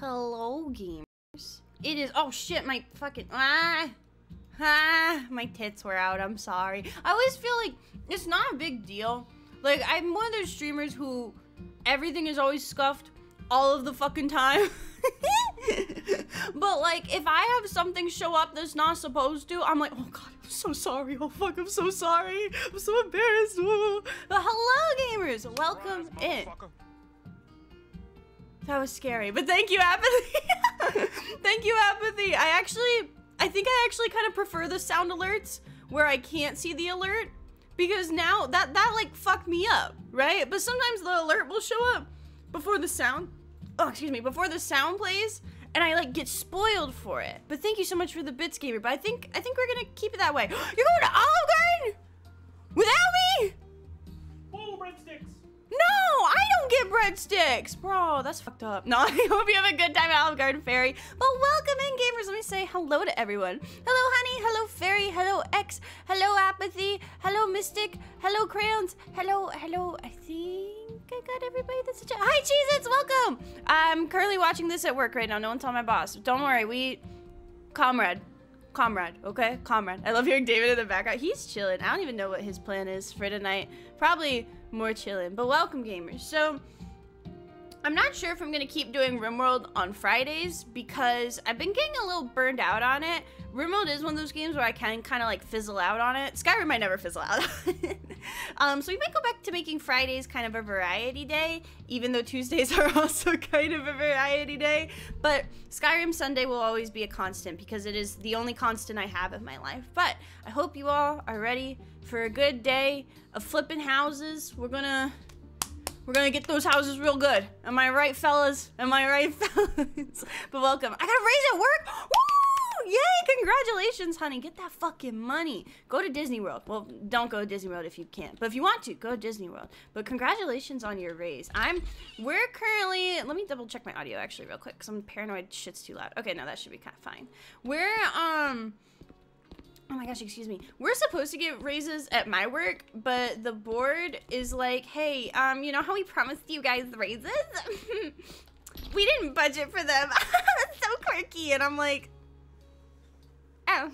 Hello, gamers. It is. Oh shit, my fucking. My tits were out. I'm sorry. I always feel like it's not a big deal. Like, I'm one of those streamers who everything is always scuffed all of the fucking time. But like, if I have something show up that's not supposed to, I'm like, oh god, I'm so sorry. Oh fuck, I'm so sorry. I'm so embarrassed. But hello, gamers. Welcome in. That was scary, but thank you, Apathy. Thank you, Apathy. I think I actually kind of prefer the sound alerts where I can't see the alert, because now that like fucked me up, right? But sometimes the alert will show up before the sound, before the sound plays, and I like get spoiled for it. But thank you so much for the bits, gamer. But I think we're gonna keep it that way. You're going to Olive Garden without me? Whoa, breadsticks. No, I don't get breadsticks. Bro, that's fucked up. No, I hope you have a good time at Olive Garden, Fairy. But welcome in, gamers. Let me say hello to everyone. Hello, Honey. Hello, Fairy. Hello, X. Hello, Apathy. Hello, Mystic. Hello, Crayons. Hello. I think I got everybody that's a chat. Hi, Cheez-Its. Welcome. I'm currently watching this at work right now. No one tell my boss. Don't worry. Comrade, okay? Comrade. I love hearing David in the background. He's chilling. I don't even know what his plan is for tonight. Probably more chilling. But welcome, gamers. So, I'm not sure if I'm gonna keep doing RimWorld on Fridays because I've been getting a little burned out on it. RimWorld is one of those games where I can kind of like fizzle out on it. Skyrim might never fizzle out. So we might go back to making Fridays kind of a variety day, even though Tuesdays are also kind of a variety day. But Skyrim Sunday will always be a constant because it is the only constant I have in my life. But I hope you all are ready for a good day of flipping houses. We're gonna get those houses real good. Am I right, fellas? Am I right, fellas? But welcome. I got a raise at work. Woo! Yay! Congratulations, honey. Get that fucking money. Go to Disney World. Well, don't go to Disney World if you can't. But if you want to, go to Disney World. But congratulations on your raise. We're currently, let me double check my audio actually real quick because I'm paranoid shit's too loud. Okay, no, that should be kind of fine. We're, oh my gosh, excuse me. We're supposed to get raises at my work, but the board is like, hey, you know how we promised you guys raises? We didn't budget for them. That's so quirky. And I'm like, oh,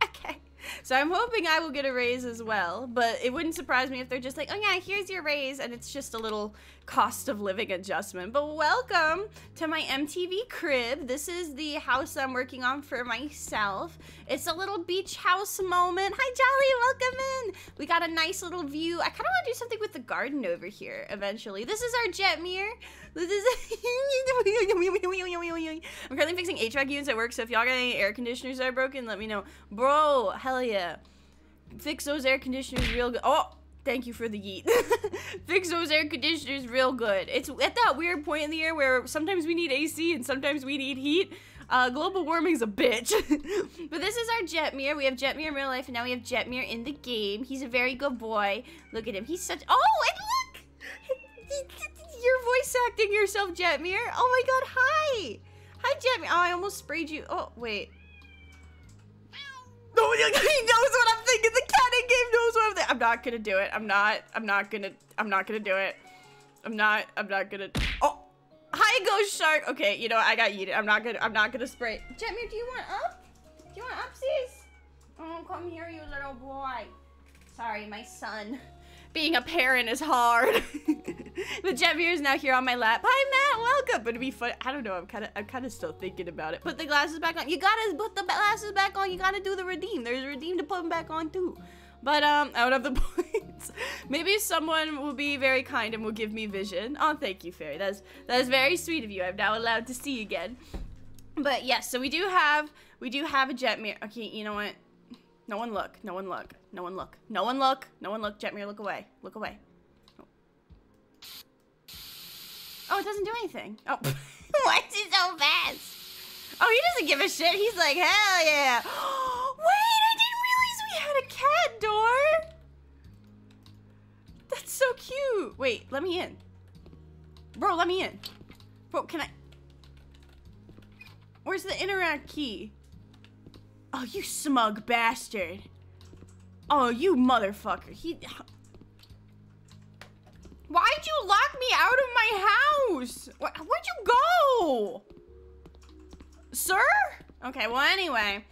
okay. So I'm hoping I will get a raise as well, but it wouldn't surprise me if they're just like, oh yeah, here's your raise, and it's just a little cost of living adjustment. But welcome to my MTV crib. This is the house I'm working on for myself. It's a little beach house moment. Hi, Jolly, welcome in. We got a nice little view. I kind of want to do something with the garden over here eventually. This is our jet mirror. This is I'm currently fixing HVAC units at work, so if y'all got any air conditioners that are broken, let me know. Bro, hell yeah. Fix those air conditioners real good. Oh, thank you for the yeet. Fix those air conditioners real good. It's at that weird point in the year where sometimes we need AC and sometimes we need heat. Global warming's a bitch. But this is our Jetmir. We have Jetmir in real life, and now we have Jetmir in the game. He's a very good boy. Look at him. He's such... Oh, and look! You're voice acting yourself, Jetmir. Oh my god, hi! Hi, Jetmir. Oh, I almost sprayed you. Oh, wait. No, he knows what I'm thinking. The cat in game knows what I'm thinking. I'm not gonna do it. I'm not gonna do it. I'm not gonna. Oh, hi, Ghost Shark. Okay, you know what? I got yeeted. I'm not gonna spray. Jetmir, do you want up? Do you want upsies? Oh, come here, you little boy. Sorry, my son. Being a parent is hard. But Jetmir is now here on my lap. Hi, Matt. Welcome. But it'd be fun. I don't know. I'm kind of still thinking about it. Put the glasses back on. You gotta put the glasses back on. You gotta do the redeem. There's a redeem to put them back on too. But I don't have the points. Maybe someone will be very kind and will give me vision. Oh, thank you, Fairy. That is very sweet of you. I'm now allowed to see again. But yes, so we do have a Jetmir. Okay, you know what? No one look. No one look. No one look. No one look. No one look. Jetmir, look away. Look away. Oh, it doesn't do anything. Oh. Why is he so fast? Oh, he doesn't give a shit. He's like, hell yeah. Wait, I didn't realize we had a cat door. That's so cute. Wait, let me in. Bro, let me in. Bro, can I? Where's the interact key? Oh, you smug bastard. Oh, you motherfucker. Why'd you lock me out of my house. Where'd you go? Sir? Okay, well, anyway.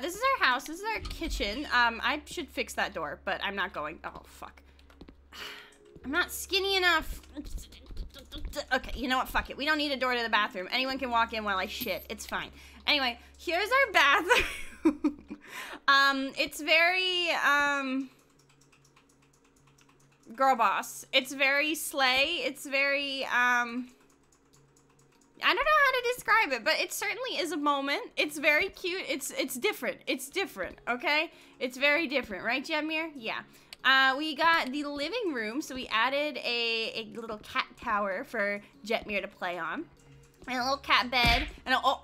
This is our house. This is our kitchen. I should fix that door, but I'm not going. Oh, fuck. I'm not skinny enough. Okay, you know what? Fuck it. We don't need a door to the bathroom. Anyone can walk in while I shit. It's fine. Anyway, here's our bathroom. It's very, girl boss. It's very slay. It's very, I don't know how to describe it, but it certainly is a moment. It's very cute. It's different. It's different, okay? It's very different, right, Jemir? Yeah. We got the living room, so we added a little cat tower for Jetmir to play on. And a little cat bed, and oh,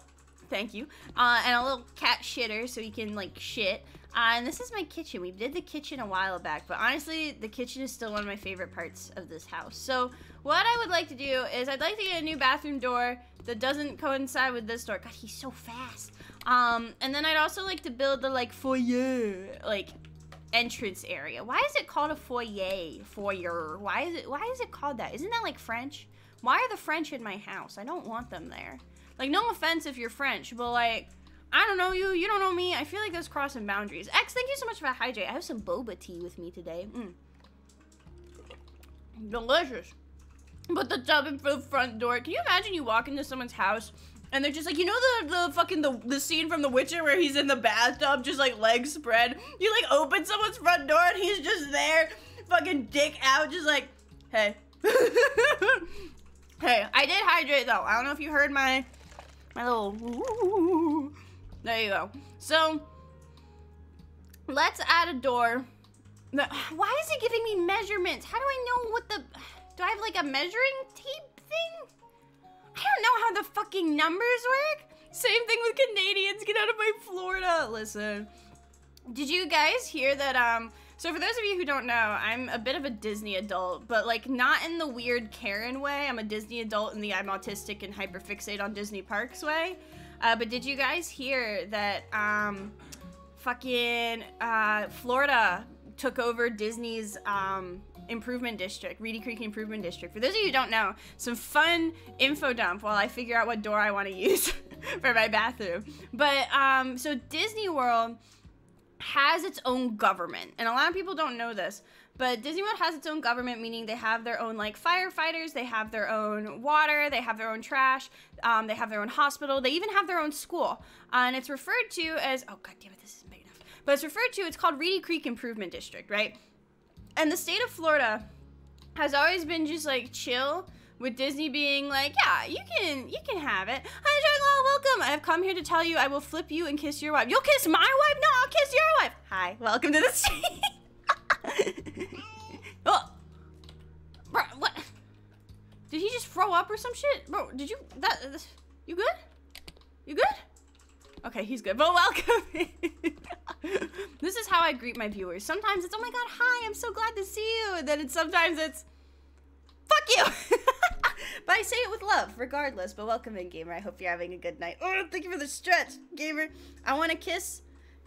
thank you. And a little cat shitter so he can, like, shit. And this is my kitchen. We did the kitchen a while back, but honestly, the kitchen is still one of my favorite parts of this house. So what I would like to do is I'd like to get a new bathroom door that doesn't coincide with this door. God, he's so fast. And then I'd also like to build the, like, foyer, like, entrance area. Why is it called a foyer? Foyer. Why is it called that? Isn't that like French? Why are the French in my house? I don't want them there. Like, no offense if you're French, but like, I don't know you, you don't know me. I feel like that's crossing boundaries. X, thank you so much for that hydrate. I have some boba tea with me today. Delicious. But the tub in the front door. Can you imagine you walk into someone's house and they're just like, you know the scene from The Witcher where he's in the bathtub, just like legs spread? You like open someone's front door and he's just there, fucking dick out, just like, hey. Hey, I did hydrate though. I don't know if you heard my little, there you go. So, let's add a door. Why is it giving me measurements? How do I know what do I have like a measuring tape thing? I don't know how the fucking numbers work. Same thing with Canadians. Get out of my Florida. Listen, did you guys hear that, so for those of you who don't know, I'm a bit of a Disney adult, but like not in the weird Karen way. I'm a Disney adult in the I'm autistic and hyperfixate on Disney parks way. But did you guys hear that, Florida took over Disney's, improvement district, Reedy Creek Improvement District. For those of you who don't know, some fun info dump while I figure out what door I want to use for my bathroom. But, so Disney World has its own government, and a lot of people don't know this, but Disney World has its own government, meaning they have their own, like, firefighters, they have their own water, they have their own trash, they have their own hospital, they even have their own school, and it's referred to as, oh god damn it, this isn't big enough, but it's called Reedy Creek Improvement District, right? And the state of Florida has always been just like chill with Disney being like, yeah, you can have it. Hi, Jungle, welcome. I have come here to tell you I will flip you and kiss your wife. You'll kiss my wife? No, I'll kiss your wife. Hi, welcome to the state. Oh, bro, what? Did he just throw up or some shit? Bro, did you, you good? You good? Okay, he's good, but welcome. This is how I greet my viewers. Sometimes it's, oh my god, hi, I'm so glad to see you. And then sometimes it's, fuck you. But I say it with love, regardless. But welcome in, gamer. I hope you're having a good night. Oh, thank you for the stretch, gamer. I want a kiss.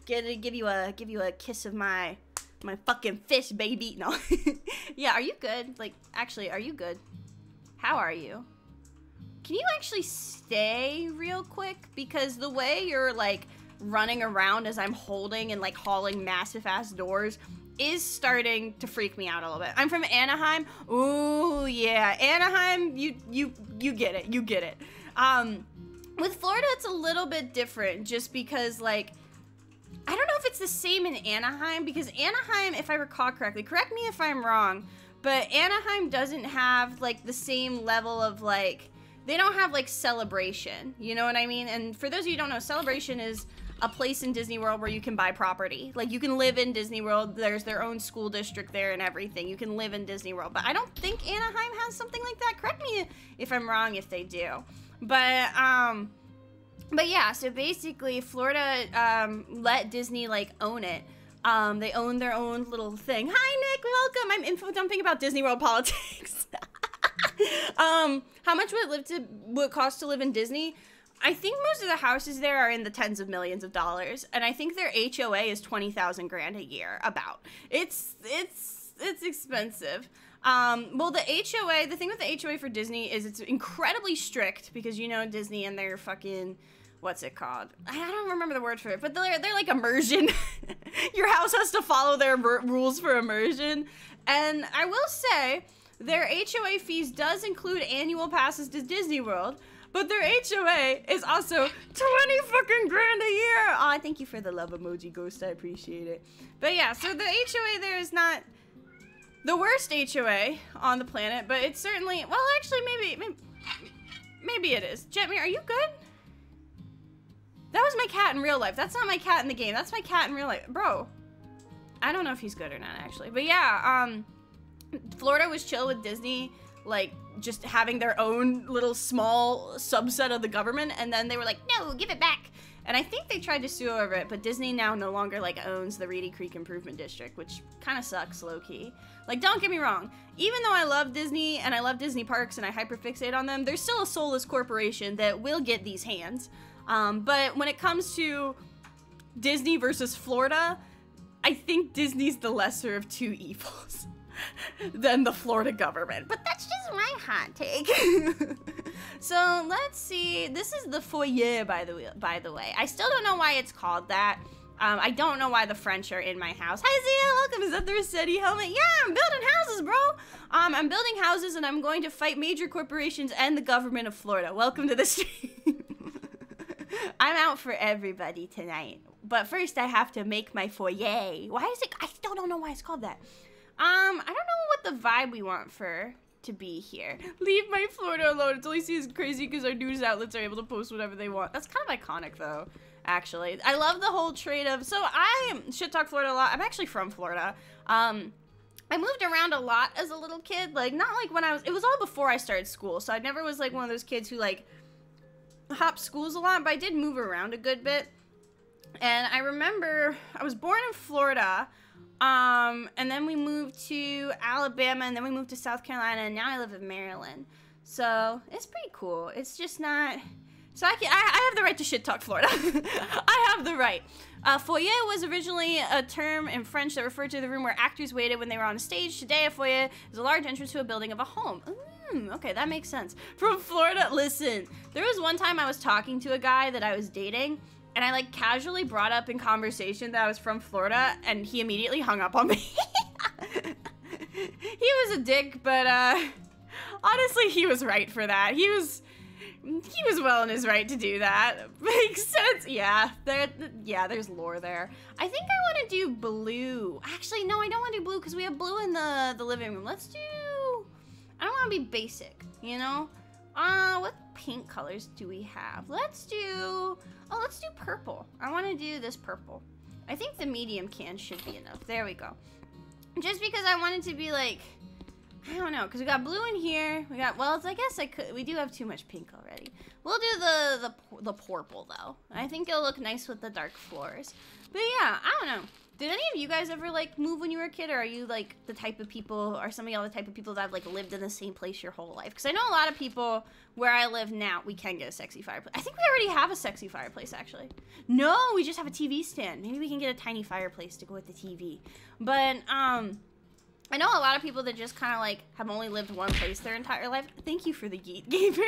Give you a kiss of my fucking fish, baby. No. Yeah, are you good? Like, actually, are you good? How are you? Can you actually stay real quick? Because the way you're like running around as I'm holding and like hauling massive ass doors is starting to freak me out a little bit. I'm from Anaheim. Ooh, yeah. Anaheim, you get it. You get it. With Florida, it's a little bit different just because like, I don't know if it's the same in Anaheim because Anaheim, if I recall correctly, correct me if I'm wrong, but Anaheim doesn't have like the same level of like, they don't have like celebration, you know what I mean? And for those of you who don't know, celebration is a place in Disney World where you can buy property. Like you can live in Disney World, there's their own school district there and everything. You can live in Disney World, but I don't think Anaheim has something like that. Correct me if I'm wrong if they do. But yeah, so basically Florida let Disney like own it. They own their own little thing. Hi Nick, welcome. I'm info dumping about Disney World politics. How much would it cost to live in Disney? I think most of the houses there are in the tens of millions of dollars, and I think their HOA is 20,000 grand a year. About it's expensive. Well, the HOA, the thing with the HOA for Disney is it's incredibly strict because, you know, Disney and their fucking, what's it called? I don't remember the word for it, but they're like immersion. Your house has to follow their rules for immersion. And I will say, their HOA fees does include annual passes to Disney World, but their HOA is also 20 fucking grand a year. Aw, thank you for the love emoji, Ghost. I appreciate it. But yeah, so the HOA there is not the worst HOA on the planet, but it's certainly, well, actually, maybe it is. Jetmere, are you good? That was my cat in real life. That's not my cat in the game. That's my cat in real life. Bro, I don't know if he's good or not, actually. But yeah, Florida was chill with Disney, like, just having their own little small subset of the government, and then they were like, no, give it back. And I think they tried to sue over it, but Disney now no longer, like, owns the Reedy Creek Improvement District, which kind of sucks, low-key. Like, don't get me wrong. Even though I love Disney, and I love Disney parks, and I hyperfixate on them, there's still a soulless corporation that will get these hands. But when it comes to Disney versus Florida, I think Disney's the lesser of two evils than the Florida government. But that's just my hot take. So let's see. This is the foyer, by the way. I still don't know why it's called that. I don't know why the French are in my house. Hi, Zia. Welcome. Is that the Rossetti helmet? Yeah, I'm building houses, bro. I'm building houses, and I'm going to fight major corporations and the government of Florida. Welcome to the stream. I'm out for everybody tonight. But first, I have to make my foyer. Why is it? I still don't know why it's called that. I don't know what the vibe we want for to be here. Leave my Florida alone. It's only seems crazy because our news outlets are able to post whatever they want. That's kind of iconic, though, actually. I love the whole trait of... So I shit talk Florida a lot. I'm actually from Florida. I moved around a lot as a little kid. Like, not like when I was... It was all before I started school, so I never was, like, one of those kids who, like, hopped schools a lot, but I did move around a good bit. And I remember I was born in Florida, and then we moved to Alabama, and then we moved to South Carolina, and now I live in Maryland. So it's pretty cool. It's just not... So I have the right to shit talk Florida. I have the right. Foyer was originally a term in French that referred to the room where actors waited when they were on a stage. Today, a foyer is a large entrance to a building of a home. Okay, that makes sense. From Florida, listen, there was one time I was talking to a guy that I was dating, and I, like, casually brought up in conversation that I was from Florida, and he immediately hung up on me. He was a dick, but, honestly, he was right for that. He was well in his right to do that. Makes sense. Yeah, there's lore there. I think I want to do blue. Actually, no, I don't want to do blue, because we have blue in the living room. Let's do... I don't want to be basic, you know? What pink colors do we have? Let's do purple. I want to do this purple. I think the medium can should be enough. There we go. Just because I wanted to be like, I don't know, because we got blue in here. We got, well, I guess we do have too much pink already. We'll do the purple, though. I think it'll look nice with the dark floors. But yeah, I don't know. Did any of you guys ever, like, move when you were a kid, or are you, like, the type of people, are some of y'all the type of people that have, like, lived in the same place your whole life? Because I know a lot of people where I live now, we can get a sexy fireplace. I think we already have a sexy fireplace, actually. No, we just have a TV stand. Maybe we can get a tiny fireplace to go with the TV. But, I know a lot of people that just kind of, like, have only lived one place their entire life. Thank you for the Geet Gamer.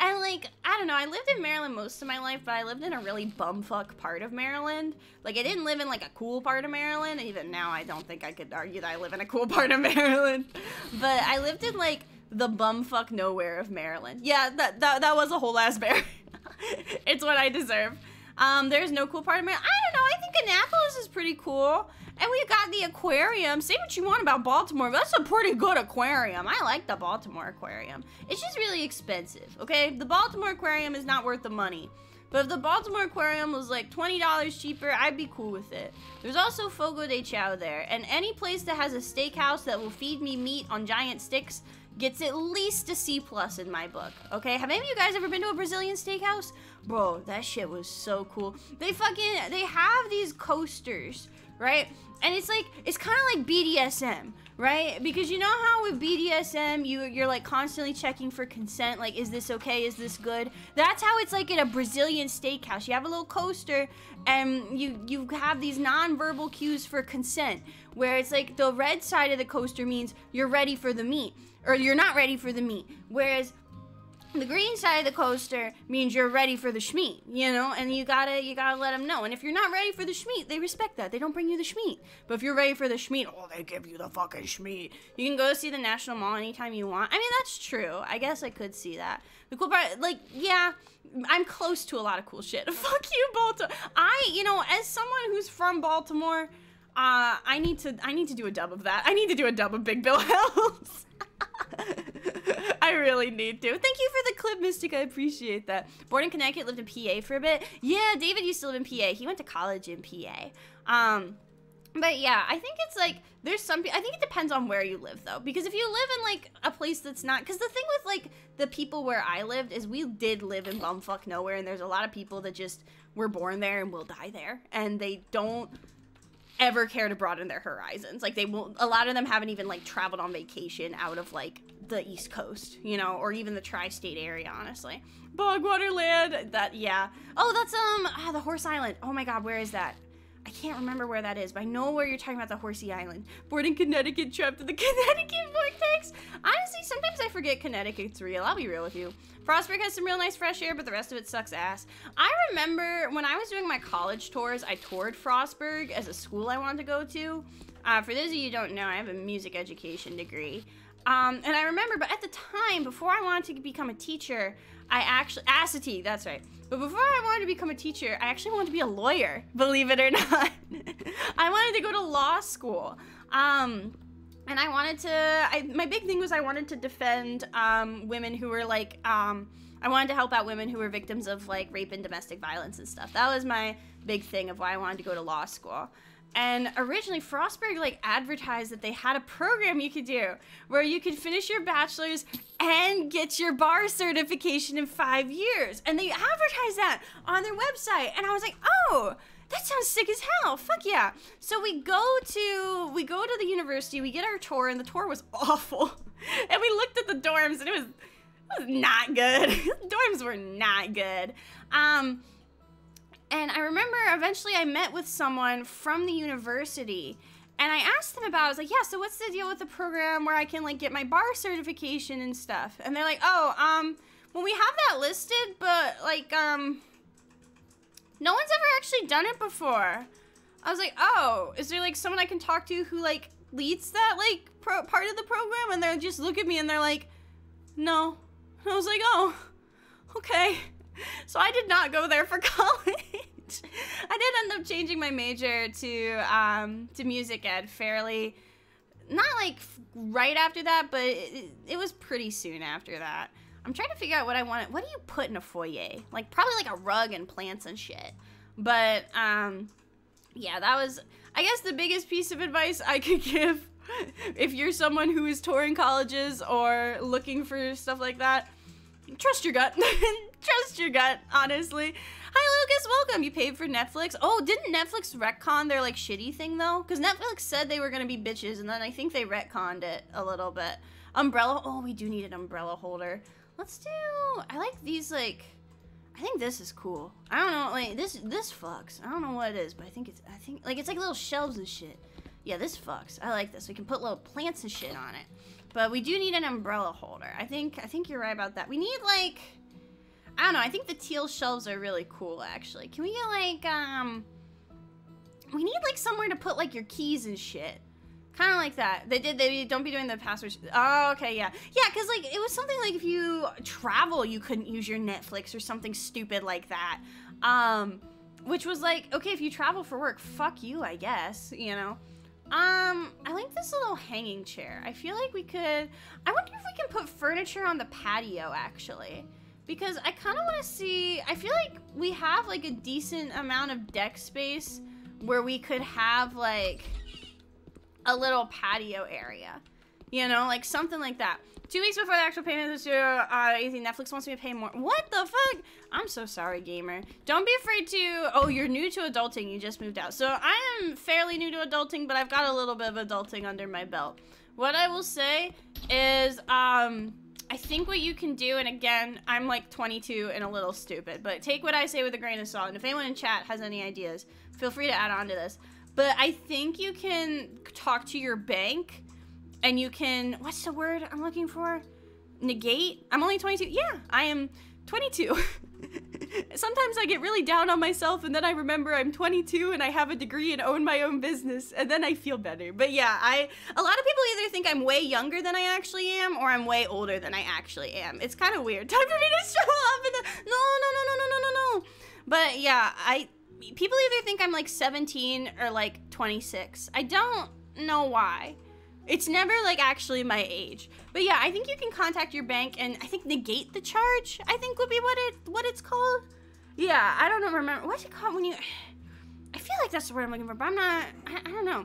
And, like, I don't know, I lived in Maryland most of my life, but I lived in a really bumfuck part of Maryland. Like, I didn't live in, like, a cool part of Maryland. Even now, I don't think I could argue that I live in a cool part of Maryland. But I lived in, like, the bumfuck nowhere of Maryland. Yeah, that was a whole ass bear. It's what I deserve. There's no cool part of Maryland. I don't know, I think Annapolis is pretty cool. And we've got the aquarium. Say what you want about Baltimore, but that's a pretty good aquarium. I like the Baltimore aquarium. It's just really expensive, okay? The Baltimore aquarium is not worth the money. But if the Baltimore aquarium was like $20 cheaper, I'd be cool with it. There's also Fogo de Chao there. And any place that has a steakhouse that will feed me meat on giant sticks gets at least a C+ in my book, okay? Have any of you guys ever been to a Brazilian steakhouse? Bro, that shit was so cool. They have these coasters, right? And it's like, it's kind of like BDSM, right? Because you know how with BDSM, you're like constantly checking for consent, like, is this okay, is this good? That's how it's like in a Brazilian steakhouse. You have a little coaster, and you have these non-verbal cues for consent, where it's like the red side of the coaster means you're ready for the meat, or you're not ready for the meat, whereas the green side of the coaster means you're ready for the schmeat, you know, and you gotta let them know. And if you're not ready for the schmeat, they respect that. They don't bring you the schmeat. But if you're ready for the schmeat, oh, they give you the fucking schmeat. You can go see the National Mall anytime you want. I mean, that's true. I guess I could see that. The cool part, like, yeah, I'm close to a lot of cool shit. Fuck you, Baltimore. You know, as someone who's from Baltimore, I need to do a dub of that. I need to do a dub of Big Bill Helms. I really need to. Thank you for the clip, Mystic. I appreciate that. Born in Connecticut, lived in PA for a bit. Yeah, David used to live in PA. He went to college in PA. But yeah, I think it's like, there's some, I think it depends on where you live though. Because if you live in like a place that's not, because the thing with like the people where I lived is we did live in bumfuck nowhere, and there's a lot of people that just were born there and will die there. And they don't ever care to broaden their horizons. Like they won't, a lot of them haven't even like traveled on vacation out of like the East Coast, you know, or even the tri-state area, honestly. Bogwater Land, that, yeah. Oh, that's, the Horse Island. Oh my God, where is that? I can't remember where that is, but I know where you're talking about, the Horsey Island. Born in Connecticut, trapped in the Connecticut vortex. Honestly, sometimes I forget Connecticut's real. I'll be real with you. Frostburg has some real nice fresh air, but the rest of it sucks ass. I remember when I was doing my college tours, I toured Frostburg as a school I wanted to go to. For those of you who don't know, I have a music education degree. And I remember, but at the time, before I wanted to become a teacher, I actually, ASAT, that's right. But before I wanted to become a teacher, I actually wanted to be a lawyer, believe it or not. I wanted to go to law school. And I wanted to, my big thing was I wanted to defend women who were like, I wanted to help out women who were victims of like rape and domestic violence and stuff. That was my big thing of why I wanted to go to law school. And originally, Frostburg like advertised that they had a program you could do where you could finish your bachelor's and get your bar certification in 5 years. And they advertised that on their website. And I was like, oh, that sounds sick as hell. Fuck yeah. So we go to the university, we get our tour, and the tour was awful. And we looked at the dorms, and it was not good. Dorms were not good. And I remember eventually I met with someone from the university, and I asked them about, I was like, yeah, so what's the deal with the program where I can like get my bar certification and stuff? And they're like, oh, well, we have that listed, but like, no one's ever actually done it before. I was like, oh, is there like someone I can talk to who like leads that like part of the program? And they just look at me and they're like, no. And I was like, oh, okay. So I did not go there for college. I did end up changing my major to music ed fairly, not like right after that, but it was pretty soon after that. I'm trying to figure out what I wanted. What do you put in a foyer? Like probably like a rug and plants and shit. But yeah, that was, I guess, the biggest piece of advice I could give if you're someone who is touring colleges or looking for stuff like that. Trust your gut. Trust your gut, honestly. Hi, Lucas. Welcome. You paid for Netflix. Oh, didn't Netflix retcon their, like, shitty thing, though? Because Netflix said they were going to be bitches, and then I think they retconned it a little bit. Umbrella. Oh, we do need an umbrella holder. Let's do... I like these, like... I think this is cool. I don't know, like, this fucks. I don't know what it is, but I think, like, it's like little shelves and shit. Yeah, this fucks. I like this. We can put little plants and shit on it. But we do need an umbrella holder. I think you're right about that. We need, like... I don't know. I think the teal shelves are really cool, actually. Can we get, like, we need, like, somewhere to put, like, your keys and shit. Kind of like that. They don't be doing the passwords. Oh, okay, yeah. Yeah, because, like, it was something like if you travel, you couldn't use your Netflix or something stupid like that. Which was like, okay, if you travel for work, fuck you, I guess, you know? I like this little hanging chair. I feel like we could... I wonder if we can put furniture on the patio, actually. Because I kind of want to see... I feel like we have, like, a decent amount of deck space where we could have, like, a little patio area. You know, like, something like that. 2 weeks before the actual payment this year, Netflix wants me to pay more. What the fuck? I'm so sorry, gamer. Don't be afraid to... Oh, you're new to adulting. You just moved out. So I am fairly new to adulting, but I've got a little bit of adulting under my belt. What I will say is, I think what you can do, and again, I'm like 22 and a little stupid, but take what I say with a grain of salt. And if anyone in chat has any ideas, feel free to add on to this. But I think you can talk to your bank and you can, what's the word I'm looking for? Negate? I'm only 22. Yeah, I am 22. Sometimes I get really down on myself and then I remember I'm 22 and I have a degree and own my own business and then I feel better. But yeah, a lot of people either think I'm way younger than I actually am or I'm way older than I actually am. It's kind of weird. Time for me to show up and no. But yeah, people either think I'm like 17 or like 26. I don't know why. It's never like actually my age. But yeah, I think you can contact your bank and I think negate the charge, I think would be what it's called. Yeah, I don't remember. What's it called when you, I feel like that's the word I'm looking for, but I'm not, I don't know.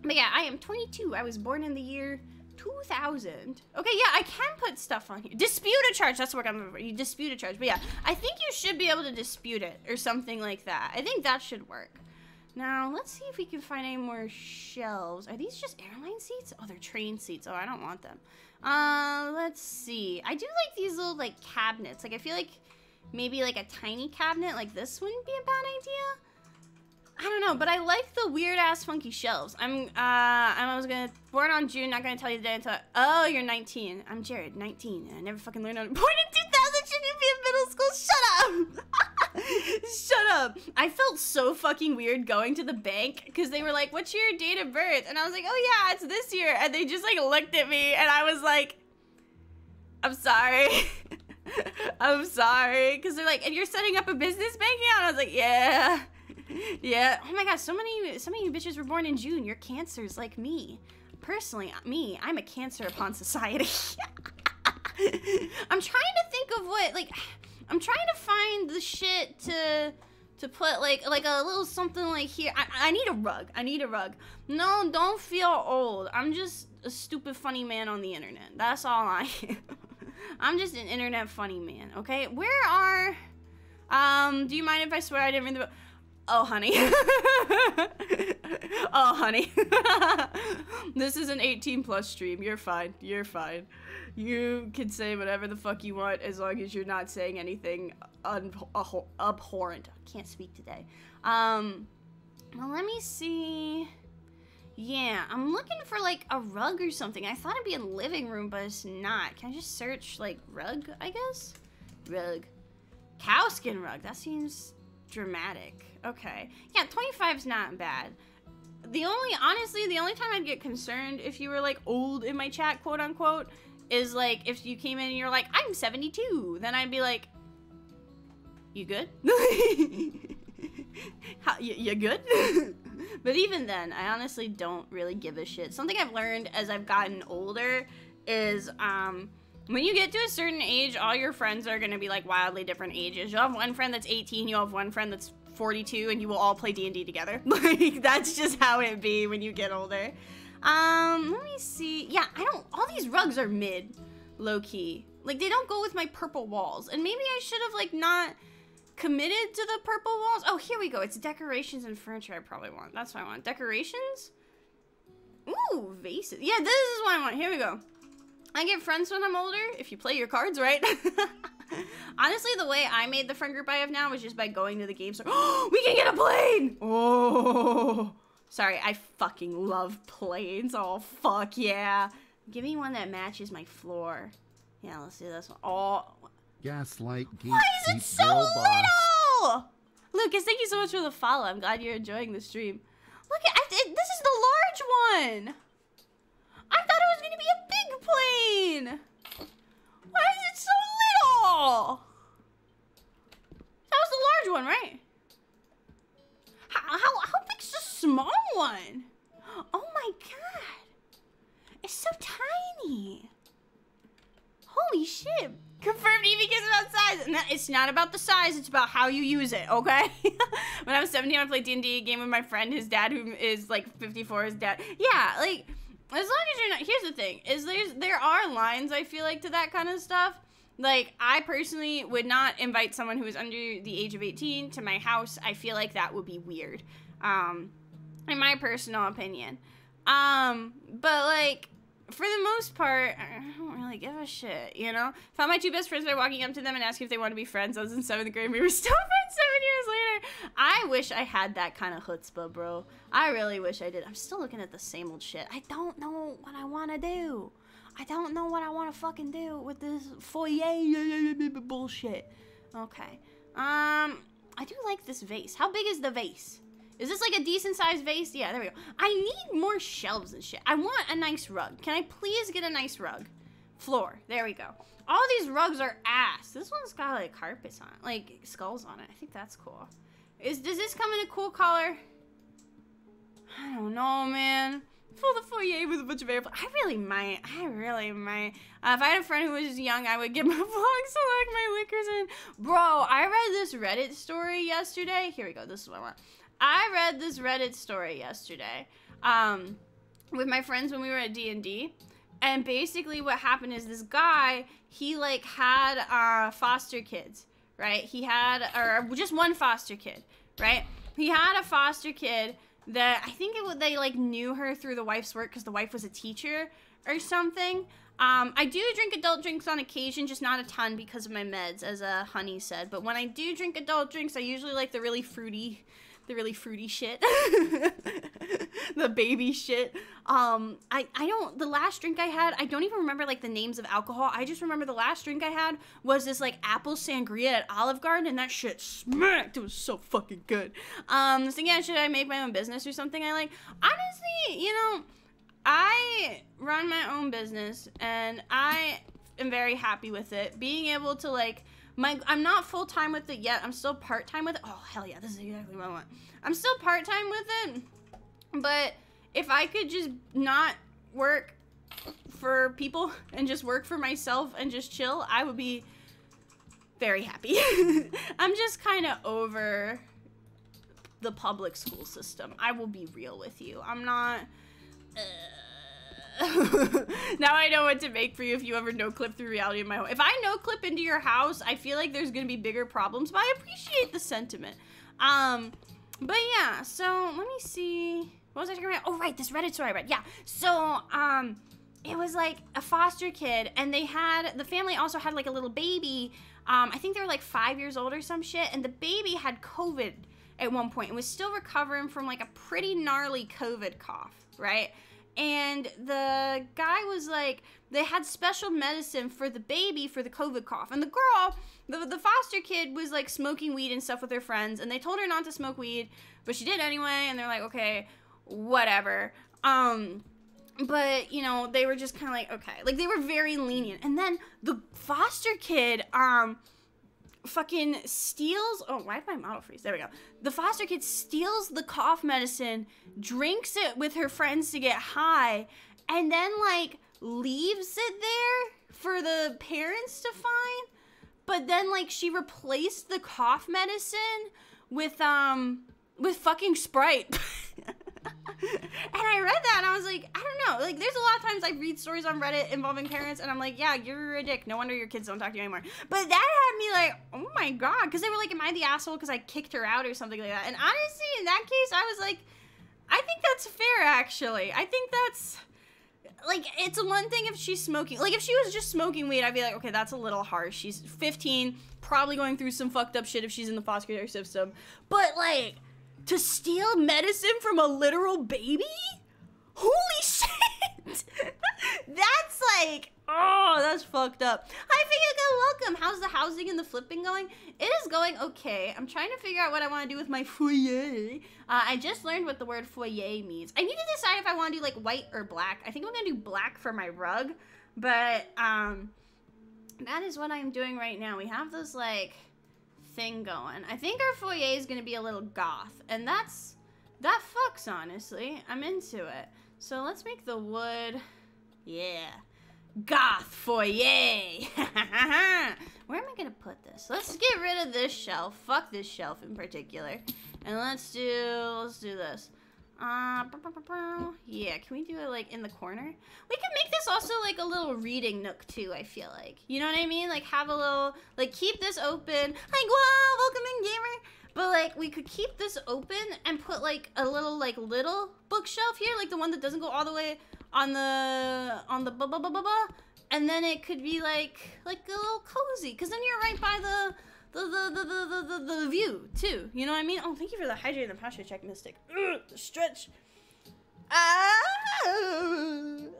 But yeah, I am 22. I was born in the year 2000. Okay, yeah, I can put stuff on here. Dispute a charge, that's what I'm looking for. You dispute a charge. But yeah, I think you should be able to dispute it or something like that. I think that should work. Now, let's see if we can find any more shelves. Are these just airline seats? Oh, they're train seats. Oh, I don't want them. Let's see. I do like these little, like, cabinets. Like, I feel like maybe, like, a tiny cabinet like this wouldn't be a bad idea. I don't know, but I like the weird-ass funky shelves. I was born on June, not gonna tell you the day until, oh, you're 19. I'm Jared, 19, and I never fucking learned how to, born in 2000, shouldn't you be in middle school? Shut up! Shut up. I felt so fucking weird going to the bank because they were like, what's your date of birth? And I was like, oh yeah, it's this year. And they just like looked at me and I was like, I'm sorry. I'm sorry. Because they're like, and you're setting up a business bank account? I was like, yeah. Yeah. Oh my gosh, so many bitches were born in June. You're cancers like me. Personally, I'm a cancer upon society. I'm trying to think of what, like, I'm trying to find the shit to put like a little something like here. I need a rug. I need a rug. No, don't feel old. I'm just a stupid funny man on the internet. That's all I am. I'm just an internet funny man, okay? Where are, do you mind if I swear I didn't read the, oh honey. Oh honey. This is an 18+ stream. You're fine. You're fine. You can say whatever the fuck you want as long as you're not saying anything abhorrent. I can't speak today. Well, let me see. Yeah, I'm looking for like a rug or something. I thought it'd be a living room, but it's not. Can I just search like rug, I guess? Rug. Cowskin rug. That seems dramatic. Okay. Yeah, 25's not bad. Honestly, the only time I'd get concerned if you were like old in my chat, quote unquote, is like if you came in and you're like, I'm 72, then I'd be like, you good? You good? But even then, I honestly don't really give a shit. Something I've learned as I've gotten older is when you get to a certain age, all your friends are gonna be like wildly different ages. You'll have one friend that's 18, you'll have one friend that's 42, and you will all play D&D together. Like, that's just how it be when you get older. Let me see. Yeah, all these rugs are mid, low-key. Like, they don't go with my purple walls. And maybe I should have, like, not committed to the purple walls. Oh, here we go. It's decorations and furniture I probably want. That's what I want. Decorations? Ooh, vases. Yeah, this is what I want. Here we go. I get friends when I'm older, if you play your cards right. Honestly, the way I made the friend group I have now was just by going to the game store. Oh, we can get a plane! Oh. Sorry, I fucking love planes. Oh, fuck yeah. Give me one that matches my floor. Yeah, let's do this one. Oh. Gaslight, geek, why is it so little? Lucas, thank you so much for the follow. I'm glad you're enjoying the stream. Look at this is the large one. I thought it was gonna be a big plane. Why is it so little? That was the large one, right? How big's the small one? Oh my god. It's so tiny. Holy shit. Confirmed EV kids about size. And it's not about the size, it's about how you use it, okay? When I was 17, I played D&D game with my friend, his dad, who is like 54, his dad. Yeah, like, as long as you're not, here's the thing, is there are lines, I feel like, to that kind of stuff. Like, I personally would not invite someone who is under the age of 18 to my house. I feel like that would be weird, in my personal opinion. But like, for the most part, I don't really give a shit, you know? Found my two best friends by walking up to them and asking if they want to be friends. I was in 7th grade and we were still friends 7 years later. I wish I had that kind of chutzpah, bro. I really wish I did. I'm still looking at the same old shit. I don't know what I want to do. I don't know what I want to fucking do with this foyer bullshit. Okay. I do like this vase. How big is the vase? Is this like a decent sized vase? Yeah, there we go. I need more shelves and shit. I want a nice rug. Can I please get a nice rug? Floor. There we go. All these rugs are ass. This one's got like carpets on it, like skulls on it. I think that's cool. Does this come in a cool color? I don't know, man. Fill the foyer with a bunch of air. I really might. If I had a friend who was young, I would get my vlogs to like my liquors in. Bro, I read this Reddit story yesterday. Here we go. This is what I want. I read this Reddit story yesterday with my friends when we were at D&D. And basically what happened is this guy, he like had foster kids, right? He had, or just one foster kid, right? He had a foster kid that I think they like knew her through the wife's work because the wife was a teacher or something. I do drink adult drinks on occasion, just not a ton because of my meds, as Honey said. But when I do drink adult drinks, I usually like the really fruity shit. The baby shit. The last drink I had, I don't even remember like the names of alcohol. I just remember the last drink I had was this like apple sangria at Olive Garden, and that shit smacked. It was so fucking good. Thinking, yeah, should I make my own business or something I like? Honestly, you know, I run my own business and I am very happy with it. Being able to like, I'm not full-time with it yet. I'm still part-time with it. Oh, hell yeah, this is exactly what I want. I'm still part-time with it, but if I could just not work for people and just work for myself and just chill, I would be very happy. I'm just kind of over the public school system. I will be real with you. I'm not... Now I know what to make for you if you ever no clip through reality in my home. If I no clip into your house, I feel like there's gonna be bigger problems, but I appreciate the sentiment. But yeah, so let me see. What was I talking about? Oh, right, this Reddit story I read. Yeah, so, it was like a foster kid, and the family also had like a little baby. I think they were like 5 years old or some shit, and the baby had COVID at one point and was still recovering from like a pretty gnarly COVID cough, right? And the guy was like, they had special medicine for the baby for the COVID cough. And the girl, the foster kid was like smoking weed and stuff with her friends. And they told her not to smoke weed, but she did anyway. And they're like, okay, whatever. But, you know, they were just kind of like, okay. Like, they were very lenient. And then the foster kid, fucking steals, oh, why did my model freeze? There we go. The foster kid steals the cough medicine, drinks it with her friends to get high, and then like leaves it there for the parents to find. But then like she replaced the cough medicine with fucking Sprite. And I read that and I was like, I don't know, like there's a lot of times I read stories on Reddit involving parents and I'm like, yeah, you're a dick, no wonder your kids don't talk to you anymore. But that had me like, oh my god, because they were like, am I the asshole because I kicked her out or something like that? And honestly, in that case, I was like, I think that's fair actually. I think that's, like, it's one thing if she's smoking, like if she was just smoking weed, I'd be like, okay, that's a little harsh. She's 15, probably going through some fucked up shit if she's in the foster care system. But like, to steal medicine from a literal baby? Holy shit! That's like, oh, that's fucked up. Hi, Figure, welcome. How's the housing and the flipping going? It is going okay. I'm trying to figure out what I want to do with my foyer. I just learned what the word foyer means. I need to decide if I want to do like white or black. I think I'm going to do black for my rug. But, that is what I'm doing right now. We have this like thing going. I think our foyer is going to be a little goth. And that fucks, honestly. I'm into it. So let's make the wood, yeah, goth foyer. Where am I going to put this? Let's get rid of this shelf. Fuck this shelf in particular. And let's do this. Yeah, can we do it like in the corner? We can make this also like a little reading nook too, I feel like. You know what I mean? Like have a little, like keep this open. Like, wow, welcome in, gamer. But like we could keep this open and put like a little little bookshelf here, like the one that doesn't go all the way on the blah blah blah blah blah, and then it could be like a little cozy, because then you're right by the view too. You know what I mean? Oh, thank you for the hydrate and the posture check, Mystic. Stretch.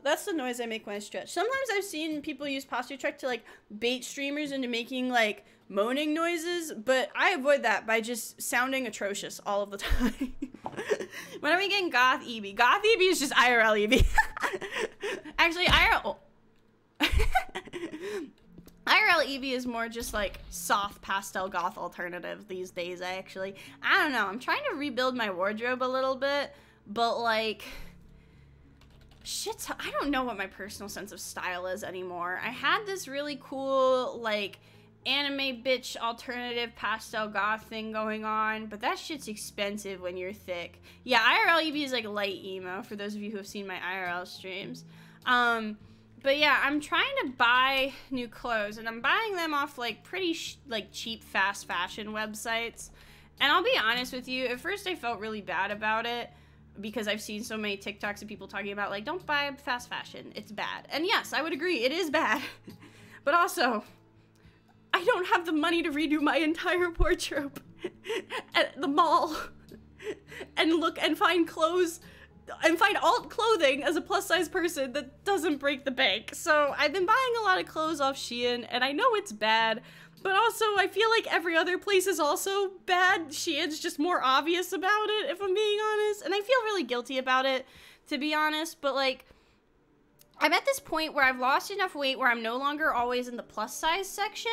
That's the noise I make when I stretch. Sometimes I've seen people use posture check to like bait streamers into making like moaning noises, but I avoid that by just sounding atrocious all of the time. When are we getting goth Eevee? Goth Eevee is just IRL Eevee. Actually, IRL Eevee is more just like soft pastel goth alternative these days. I don't know. I'm trying to rebuild my wardrobe a little bit, but like, shit, I don't know what my personal sense of style is anymore. I had this really cool like anime bitch alternative pastel goth thing going on, but that shit's expensive when you're thick. Yeah, IRL Eevee is like light emo for those of you who have seen my IRL streams. But yeah, I'm trying to buy new clothes, and I'm buying them off like pretty like cheap fast fashion websites. And I'll be honest with you, at first I felt really bad about it because I've seen so many TikToks of people talking about like, don't buy fast fashion, it's bad. And yes, I would agree, it is bad. But also, I don't have the money to redo my entire wardrobe at the mall and look and find clothes and find alt clothing as a plus size person that doesn't break the bank. So I've been buying a lot of clothes off Shein, and I know it's bad, but also I feel like every other place is also bad. Shein's just more obvious about it, if I'm being honest, and I feel really guilty about it, to be honest. But like, I'm at this point where I've lost enough weight where I'm no longer always in the plus size section,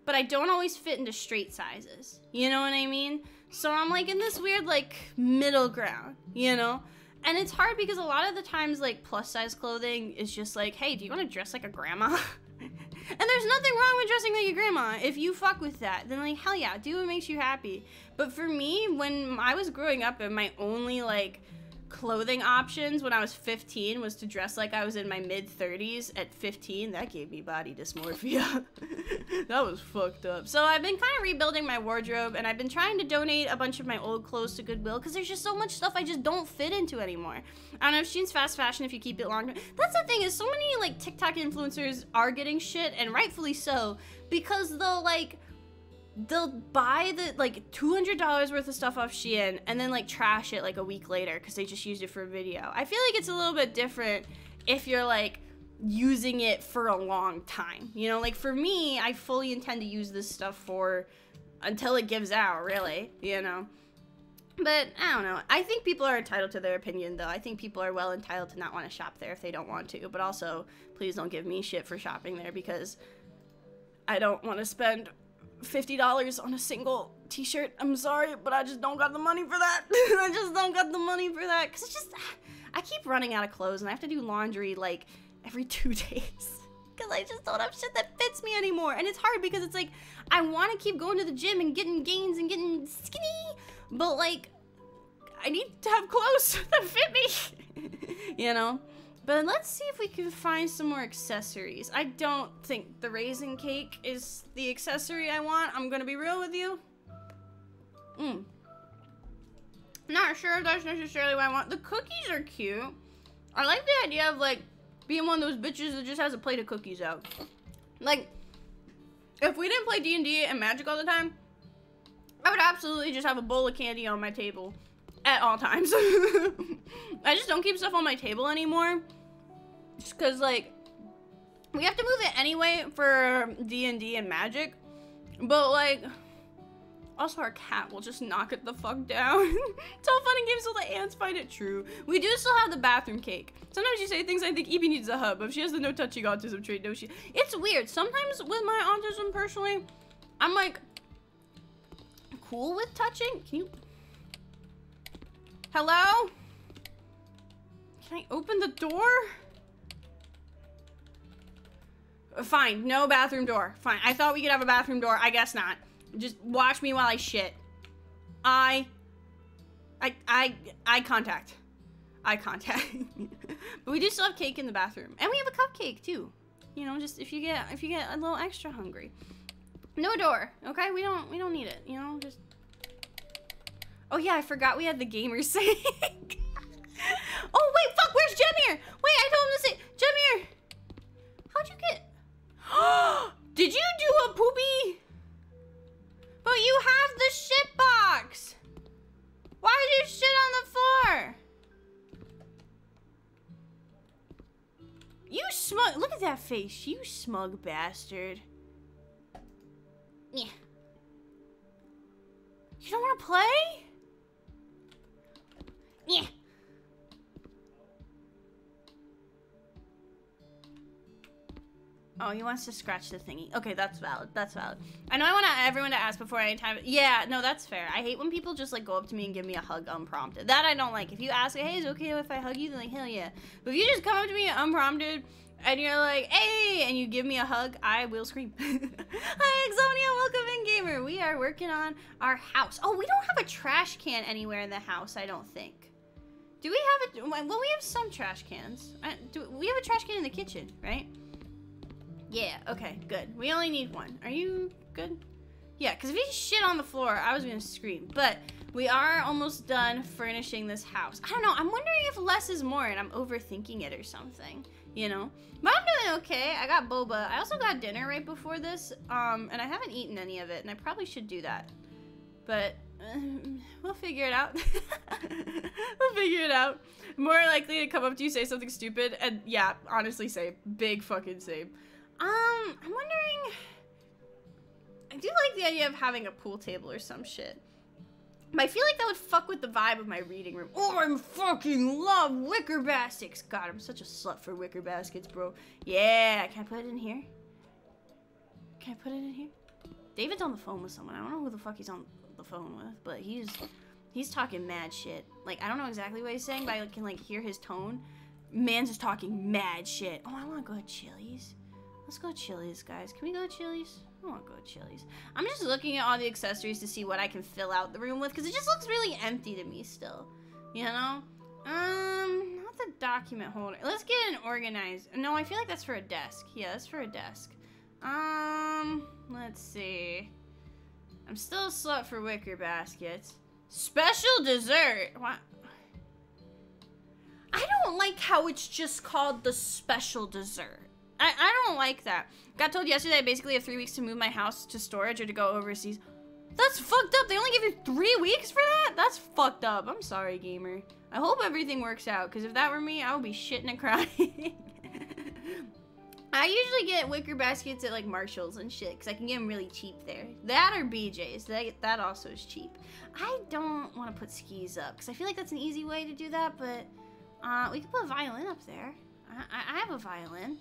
but I don't always fit into straight sizes. You know what I mean? So I'm like in this weird like middle ground, you know? And it's hard because a lot of the times like plus size clothing is just like, hey, do you want to dress like a grandma? And there's nothing wrong with dressing like a grandma. If you fuck with that, then like, hell yeah, do what makes you happy. But for me, when I was growing up and my only like clothing options when I was 15 was to dress like I was in my mid-30s at 15, that gave me body dysmorphia. That was fucked up. So I've been kind of rebuilding my wardrobe, and I've been trying to donate a bunch of my old clothes to Goodwill because there's just so much stuff I just don't fit into anymore. I don't know if Shein's fast fashion if you keep it long. That's the thing, is so many like TikTok influencers are getting shit, and rightfully so, because they'll buy the like $200 worth of stuff off Shein and then like trash it like a week later because they just used it for a video. I feel like it's a little bit different if you're like using it for a long time, you know? Like for me, I fully intend to use this stuff for until it gives out, really, you know? But I don't know. I think people are entitled to their opinion, though. I think people are well entitled to not want to shop there if they don't want to. But also, please don't give me shit for shopping there because I don't want to spend $50 on a single t-shirt. I'm sorry, but I just don't got the money for that. I just don't got the money for that, because it's just, I keep running out of clothes, and I have to do laundry like every 2 days because I just don't have shit that fits me anymore. And it's hard because it's like, I want to keep going to the gym and getting gains and getting skinny, but like, I need to have clothes that fit me, you know? But let's see if we can find some more accessories. I don't think the raisin cake is the accessory I want. I'm gonna be real with you. Not sure if that's necessarily what I want. The cookies are cute. I like the idea of like being one of those bitches that just has a plate of cookies out. Like, if we didn't play D&D and Magic all the time, I would absolutely just have a bowl of candy on my table at all times. I just don't keep stuff on my table anymore. Just because, like, we have to move it anyway for D&D and Magic. But, like, also our cat will just knock it the fuck down. It's all fun and games till the ants find it true. We do still have the bathroom cake. Sometimes you say things I think Evie needs a hub, but if she has the no touching autism trait, no she. It's weird. Sometimes with my autism, personally, I'm, like, cool with touching. Can you... Hello? Can I open the door? Fine, no bathroom door. Fine, I thought we could have a bathroom door. I guess not. Just watch me while I shit. Eye contact. Eye contact. But we do still have cake in the bathroom. And we have a cupcake too. You know, just if you get a little extra hungry. No door, okay? We don't need it, you know, just... Oh yeah, I forgot we had the gamers saying. Oh wait, fuck, where's Jem here? Wait, wait, I told him to say, Jameer. How'd you get? Did you do a poopy? But you have the shit box. Why did you shit on the floor? You smug. Look at that face. You smug bastard. Yeah. You don't want to play? Yeah. Oh, he wants to scratch the thingy. Okay, that's valid. That's valid. I know I want everyone to ask before any time. Yeah, no, that's fair. I hate when people just like go up to me and give me a hug unprompted. That I don't like. If you ask, hey, is it okay if I hug you? Then like, hell yeah. But if you just come up to me unprompted and you're like, hey, and you give me a hug, I will scream. Hi, Exonia. Welcome in, gamer. We are working on our house. Oh, we don't have a trash can anywhere in the house, I don't think. Do we have a... Well, we have some trash cans. We have a trash can in the kitchen, right? Yeah, okay, good. We only need one. Are you good? Yeah, because if you shit on the floor, I was going to scream. But we are almost done furnishing this house. I don't know. I'm wondering if less is more and I'm overthinking it or something, you know? But I'm doing okay. I got boba. I also got dinner right before this, and I haven't eaten any of it, and I probably should do that. But we'll figure it out. We'll figure it out. More likely to come up to you, say something stupid, and yeah, honestly, same. Big fucking same. I'm wondering, I do like the idea of having a pool table or some shit. But I feel like that would fuck with the vibe of my reading room. Oh, I fucking love wicker baskets. God, I'm such a slut for wicker baskets, bro. Yeah, can I put it in here? Can I put it in here? David's on the phone with someone. I don't know who the fuck he's on the phone with, but he's talking mad shit. Like, I don't know exactly what he's saying, but I can like hear his tone. Man's just talking mad shit. Oh, I want to go to Chili's. Let's go to Chili's, guys. Can we go to Chili's? I want to go to Chili's. I'm just looking at all the accessories to see what I can fill out the room with, because it just looks really empty to me still. You know? Not the document holder. Let's get an organized. No, I feel like that's for a desk. Yeah, that's for a desk. Let's see. I'm still a slut for wicker baskets. Special dessert. What? I don't like how it's just called the special dessert. I don't like that. Got told yesterday I basically have 3 weeks to move my house to storage or to go overseas. That's fucked up. They only give you 3 weeks for that? That's fucked up. I'm sorry, gamer. I hope everything works out, because if that were me, I would be shitting and crying. I usually get wicker baskets at like Marshall's and shit, because I can get them really cheap there. That or BJ's. That also is cheap. I don't want to put skis up, because I feel like that's an easy way to do that, but we could put a violin up there. I have a violin.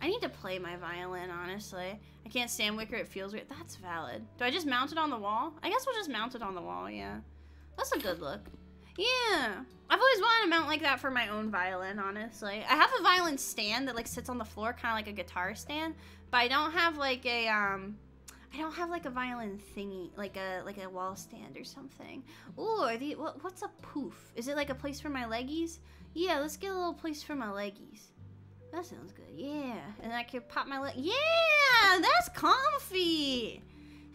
I need to play my violin, honestly. I can't stand wicker, it feels weird. That's valid. Do I just mount it on the wall? I guess we'll just mount it on the wall, yeah. That's a good look. Yeah. I've always wanted to mount like that for my own violin, honestly. I have a violin stand that like sits on the floor, kind of like a guitar stand, but I don't have like a, I don't have like a violin thingy, like a wall stand or something. Ooh, what's a poof? Is it like a place for my leggies? Yeah, let's get a little place for my leggies. That sounds good, yeah. And I can pop my leg. Yeah, that's comfy.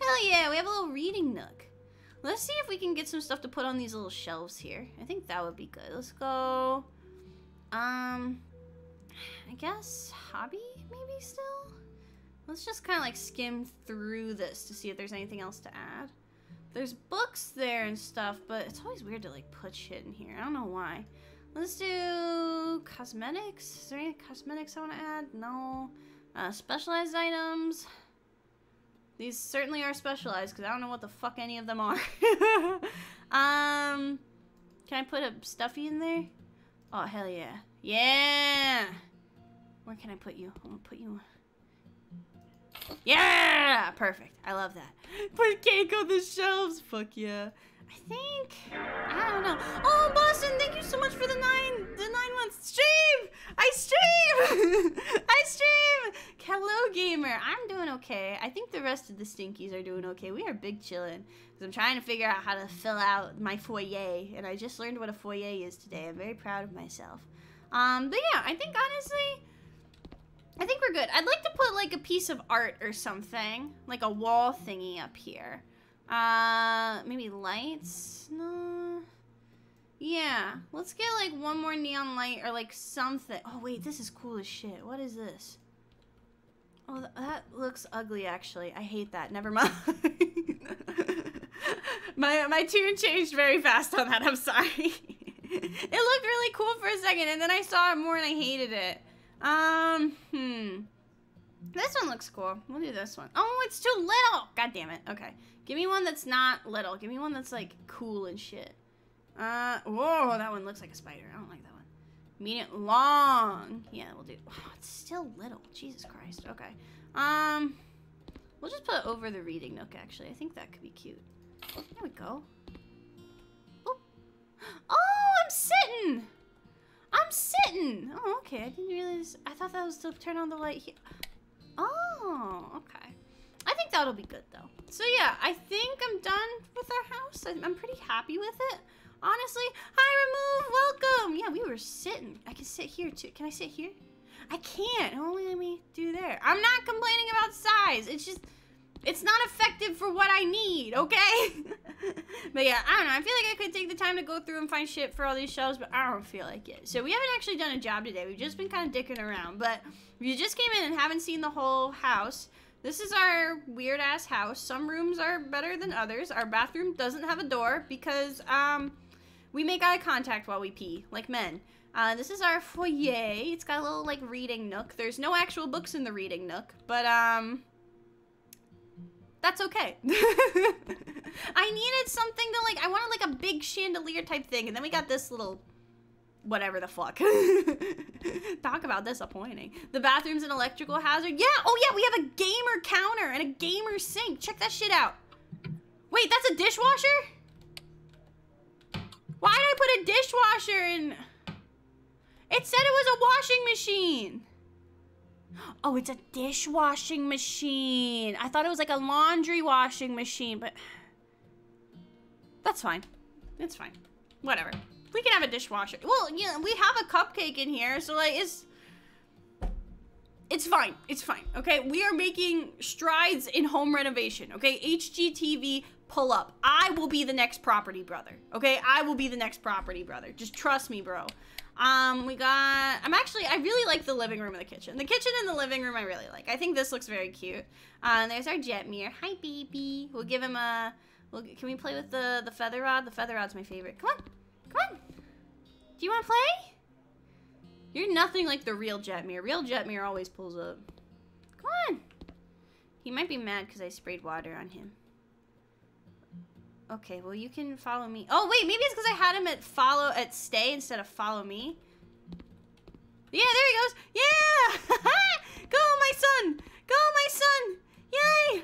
Hell yeah, we have a little reading nook. Let's see if we can get some stuff to put on these little shelves here. I think that would be good. Let's go, I guess hobby maybe still? Let's just kind of like skim through this to see if there's anything else to add. There's books there and stuff, but it's always weird to like put shit in here. I don't know why. Let's do cosmetics. Is there any cosmetics I want to add? No. Specialized items. These certainly are specialized because I don't know what the fuck any of them are. Can I put a stuffy in there? Oh, hell yeah. Yeah! Where can I put you? I'm gonna put you... Yeah! Perfect. I love that. Put cake on the shelves. Fuck yeah. I think, I don't know. Oh, Boston, thank you so much for the 9 months. Stream! I stream! I stream! Hello, gamer. I'm doing okay. I think the rest of the stinkies are doing okay. We are big chillin'. Because I'm trying to figure out how to fill out my foyer. And I just learned what a foyer is today. I'm very proud of myself. But yeah, I think, honestly, I think we're good. I'd like to put, like, a piece of art or something. Like a wall thingy up here. Maybe lights? No. Yeah, let's get like one more neon light or like something. Oh wait, this is cool as shit. What is this? Oh, that looks ugly actually. I hate that. Never mind. my tune changed very fast on that. I'm sorry. It looked really cool for a second and then I saw it more and I hated it. This one looks cool. We'll do this one. Oh, it's too little. God damn it. Okay. Give me one that's not little. Give me one that's like cool and shit. Whoa, that one looks like a spider. I don't like that one. Medium, long. Yeah, we'll do. Oh, it's still little. Jesus Christ. Okay. We'll just put it over the reading nook, actually. I think that could be cute. Oh, there we go. Oh. Oh, I'm sitting. I'm sitting. Oh, okay. I didn't realize. I thought that was to turn on the light here. Oh, okay. I think that'll be good, though. So, yeah, I think I'm done with our house. I'm pretty happy with it. Honestly, hi, Remove, welcome. Yeah, we were sitting. I can sit here, too. Can I sit here? I can't. It only let me do there. I'm not complaining about size. It's just, it's not effective for what I need, okay? But yeah, I don't know. I feel like I could take the time to go through and find shit for all these shelves, but I don't feel like it. So we haven't actually done a job today. We've just been kind of dicking around. But if you just came in and haven't seen the whole house, this is our weird-ass house. Some rooms are better than others. Our bathroom doesn't have a door because, we make eye contact while we pee, like men. This is our foyer. It's got a little, like, reading nook. There's no actual books in the reading nook, but, that's okay. I needed something to, like, I wanted, like, a big chandelier type thing, and then we got this little whatever the fuck. Talk about disappointing. The bathroom's an electrical hazard. Yeah, oh yeah, we have a gamer counter and a gamer sink. Check that shit out. Wait, that's a dishwasher? Why did I put a dishwasher in? It said it was a washing machine. Oh, it's a dishwashing machine. I thought it was like a laundry washing machine, but that's fine. It's fine. Whatever. We can have a dishwasher. Well, yeah, we have a cupcake in here, so like it's fine. It's fine. Okay, we are making strides in home renovation. Okay, HGTV, pull up. I will be the next property brother. Okay, I will be the next property brother. Just trust me, bro. I really like the living room and the kitchen. The kitchen and the living room I really like. I think this looks very cute. There's our Jetmir. Hi, baby. We'll give him a, can we play with the feather rod? The feather rod's my favorite. Come on. Come on. Do you want to play? You're nothing like the real Jetmir. Real Jetmir always pulls up. Come on. He might be mad because I sprayed water on him. Okay, well, you can follow me. Oh, wait, maybe it's because I had him at stay instead of follow me. Yeah, there he goes. Yeah! Go, my son! Go, my son! Yay!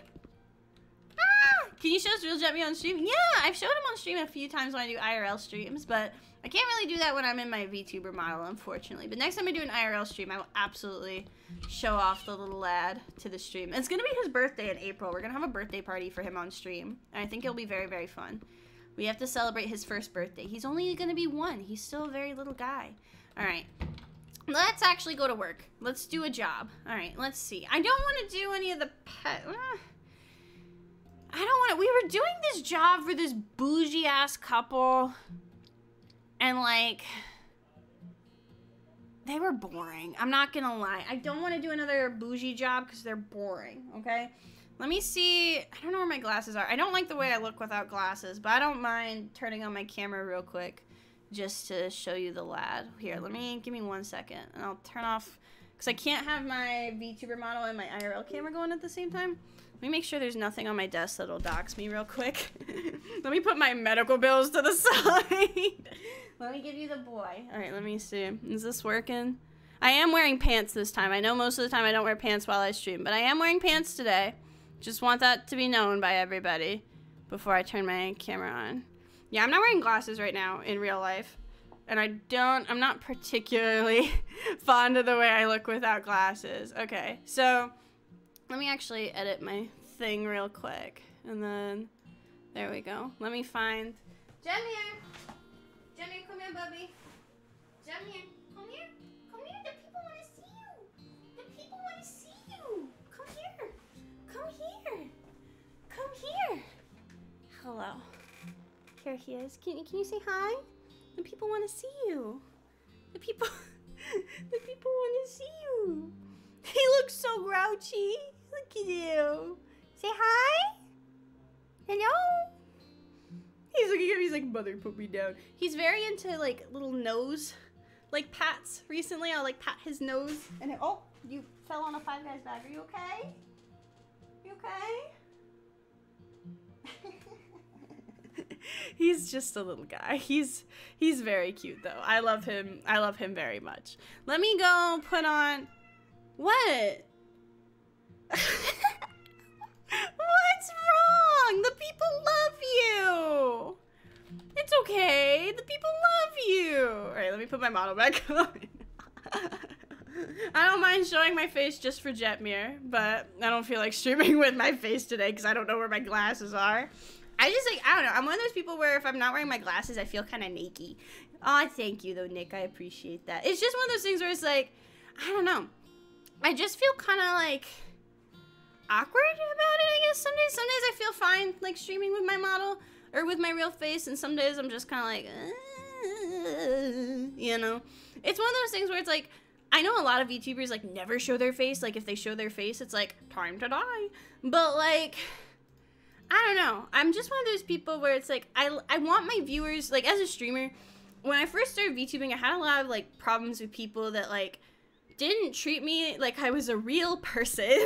Ah! Can you show us Real Jetmir on stream? Yeah, I've showed him on stream a few times when I do IRL streams, but I can't really do that when I'm in my VTuber model, unfortunately. But next time I do an IRL stream, I will absolutely show off the little lad to the stream. And it's going to be his birthday in April. We're going to have a birthday party for him on stream. And I think it'll be very, very fun. We have to celebrate his first birthday. He's only going to be 1. He's still a very little guy. All right. Let's actually go to work. Let's do a job. All right, let's see. I don't want to do any of the pet... I don't want to... We were doing this job for this bougie-ass couple... And, like, they were boring. I'm not gonna lie. I don't want to do another bougie job because they're boring, okay? Let me see. I don't know where my glasses are. I don't like the way I look without glasses, but I don't mind turning on my camera real quick just to show you the lad. Here, give me 1 second, and I'll turn off, because I can't have my VTuber model and my IRL camera going at the same time. Let me make sure there's nothing on my desk that'll dox me real quick. Let me put my medical bills to the side. Let me give you the boy. All right, let me see. Is this working? I am wearing pants this time. I know most of the time I don't wear pants while I stream, but I am wearing pants today. Just want that to be known by everybody before I turn my camera on. Yeah, I'm not wearing glasses right now in real life. And I'm not particularly fond of the way I look without glasses. Okay, so let me actually edit my thing real quick. And then, there we go. Let me find Jetmir. Jetmir, come here, Bubby. Jetmir, come here. Come here. The people want to see you. The people want to see you. Come here. Come here. Come here. Hello. Here he is. Can you say hi? The people want to see you. The people want to see you. He looks so grouchy. Look at you. Say hi. Hello. He's looking at me. He's like, mother, put me down. He's very into like little nose, like pats. Recently, I'll like pat his nose, and oh, you fell on a Five Guys bag. Are you okay? You okay? He's just a little guy. He's very cute though. I love him. I love him very much. Let me go put on what? What's wrong? The people love you. It's okay. The people love you. All right, let me put my model back on. I don't mind showing my face just for Jetmir, but I don't feel like streaming with my face today because I don't know where my glasses are. I just like, I don't know. I'm one of those people where if I'm not wearing my glasses, I feel kind of naked. Oh, thank you though, Nick. I appreciate that. It's just one of those things where it's like, I don't know. I just feel kind of like awkward about it, I guess. Some days I feel fine like streaming with my model or with my real face, and some days I'm just kind of like, you know. It's one of those things where it's like, I know a lot of VTubers like never show their face. Like if they show their face, it's like time to die. But like, I don't know. I'm just one of those people where it's like, I want my viewers, like as a streamer, when I first started VTubing, I had a lot of like problems with people that like didn't treat me like I was a real person.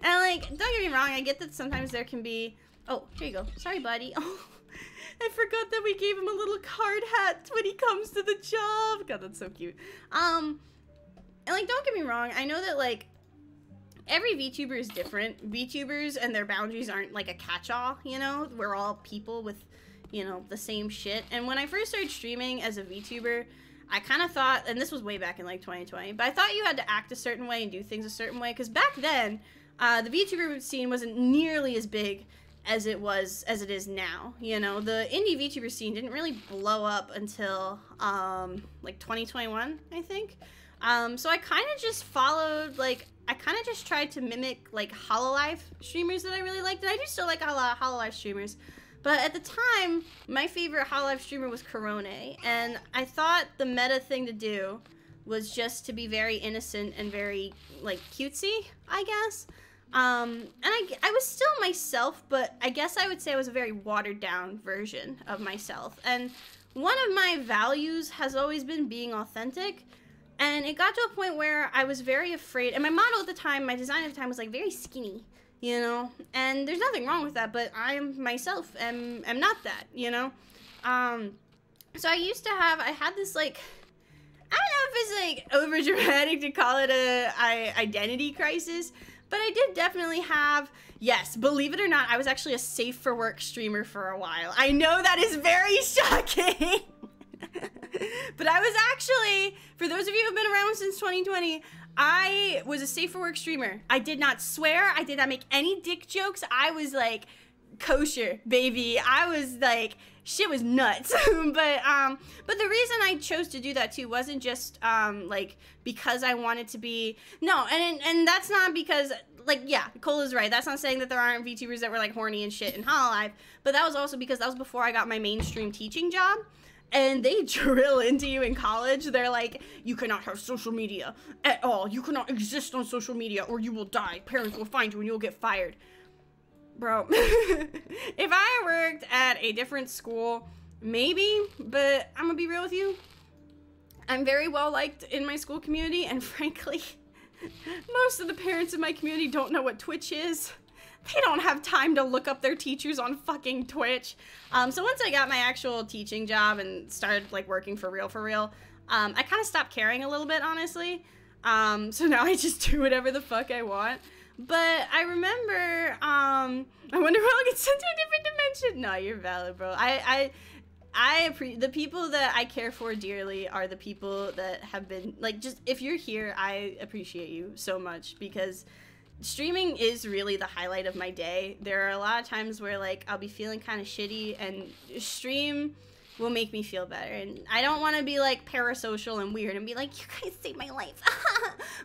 And like, don't get me wrong, I get that sometimes there can be, oh, here you go. Sorry, buddy. Oh, I forgot that we gave him a little card hat when he comes to the job. God, that's so cute. And like, don't get me wrong, I know that like, every VTuber is different. VTubers and their boundaries aren't like a catch-all, you know? We're all people with, you know, the same shit. And when I first started streaming as a VTuber, I kind of thought, and this was way back in like 2020, but I thought you had to act a certain way and do things a certain way. Because back then, the VTuber scene wasn't nearly as big as it is now. You know, the indie VTuber scene didn't really blow up until like 2021, I think. So I kind of just followed, like, I kind of just tried to mimic, like, HoloLive streamers that I really liked. And I do still like a lot of HoloLive streamers. But at the time, my favorite HoloLive streamer was Corone. And I thought the meta thing to do was just to be very innocent and very, like, cutesy, I guess. And I was still myself, but I guess I would say I was a very watered-down version of myself. And one of my values has always been being authentic. And it got to a point where I was very afraid, and my model at the time, my design at the time was like very skinny, you know, and there's nothing wrong with that, but I am myself, and I'm not that, you know. So I had this like, I don't know if it's like over dramatic to call it a identity crisis, but I did definitely have, yes, believe it or not, I was actually a safe for work streamer for a while. I know that is very shocking. But I was actually, for those of you who have been around since 2020, I was a safe for work streamer. I did not swear. I did not make any dick jokes. I was like kosher, baby. I was like, shit was nuts. But the reason I chose to do that too wasn't just like because I wanted to be, no, and that's not because, like, yeah, Cola's right. That's not saying that there aren't VTubers that were like horny and shit in HoloLive, but that was also because that was before I got my mainstream teaching job. And they drill into you in college. They're like, you cannot have social media at all. You cannot exist on social media or you will die. Parents will find you and you'll get fired. Bro, if I worked at a different school, maybe, but I'm gonna be real with you. I'm very well liked in my school community, and frankly, most of the parents in my community don't know what Twitch is. They don't have time to look up their teachers on fucking Twitch. So once I got my actual teaching job and started like working for real, I kind of stopped caring a little bit, honestly. So now I just do whatever the fuck I want. But I remember, I wonder if I'll get sent to a different dimension. No, you're valid, bro. The people that I care for dearly are the people that have been, like, just, if you're here, I appreciate you so much, because streaming is really the highlight of my day. There are a lot of times where, like, I'll be feeling kind of shitty, and stream will make me feel better. And I don't want to be, like, parasocial and weird and be like, you guys saved my life.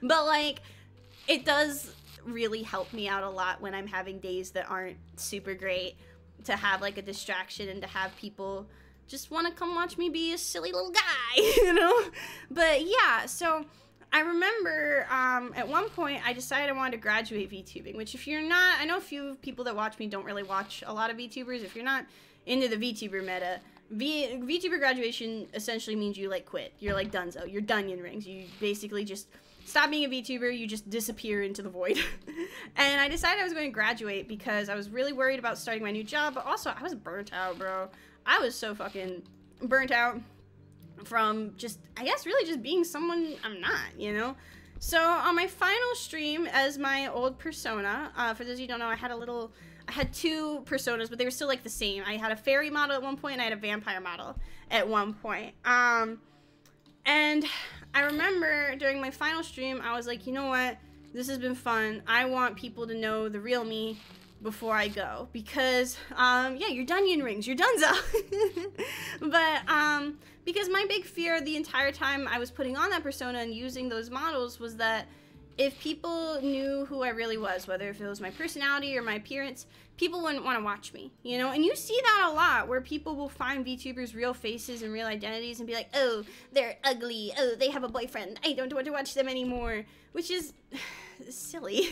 But, like, it does really help me out a lot when I'm having days that aren't super great, to have, like, a distraction and to have people just want to come watch me be a silly little guy, you know? But yeah, so I remember at one point I decided I wanted to graduate VTubing, which if you're not, I know a few people that watch me don't really watch a lot of VTubers. If you're not into the VTuber meta, VTuber graduation essentially means you like quit. You're like donezo. You're Dunyan rings. You basically just stop being a VTuber. You just disappear into the void. And I decided I was going to graduate because I was really worried about starting my new job, but also I was burnt out, bro. I was so fucking burnt out from just, I guess, really just being someone I'm not, you know? So on my final stream as my old persona, for those of you who don't know, I had two personas, but they were still like the same. I had a fairy model at one point and I had a vampire model at one point. And I remember during my final stream, I was like, you know what? This has been fun. I want people to know the real me before I go. Because, yeah, you're Dunyan rings. You're Dunzo. But, because my big fear the entire time I was putting on that persona and using those models was that if people knew who I really was, whether if it was my personality or my appearance, people wouldn't want to watch me, you know? And you see that a lot, where people will find VTubers' real faces and real identities and be like, oh, they're ugly, oh, they have a boyfriend, I don't want to watch them anymore, which is silly.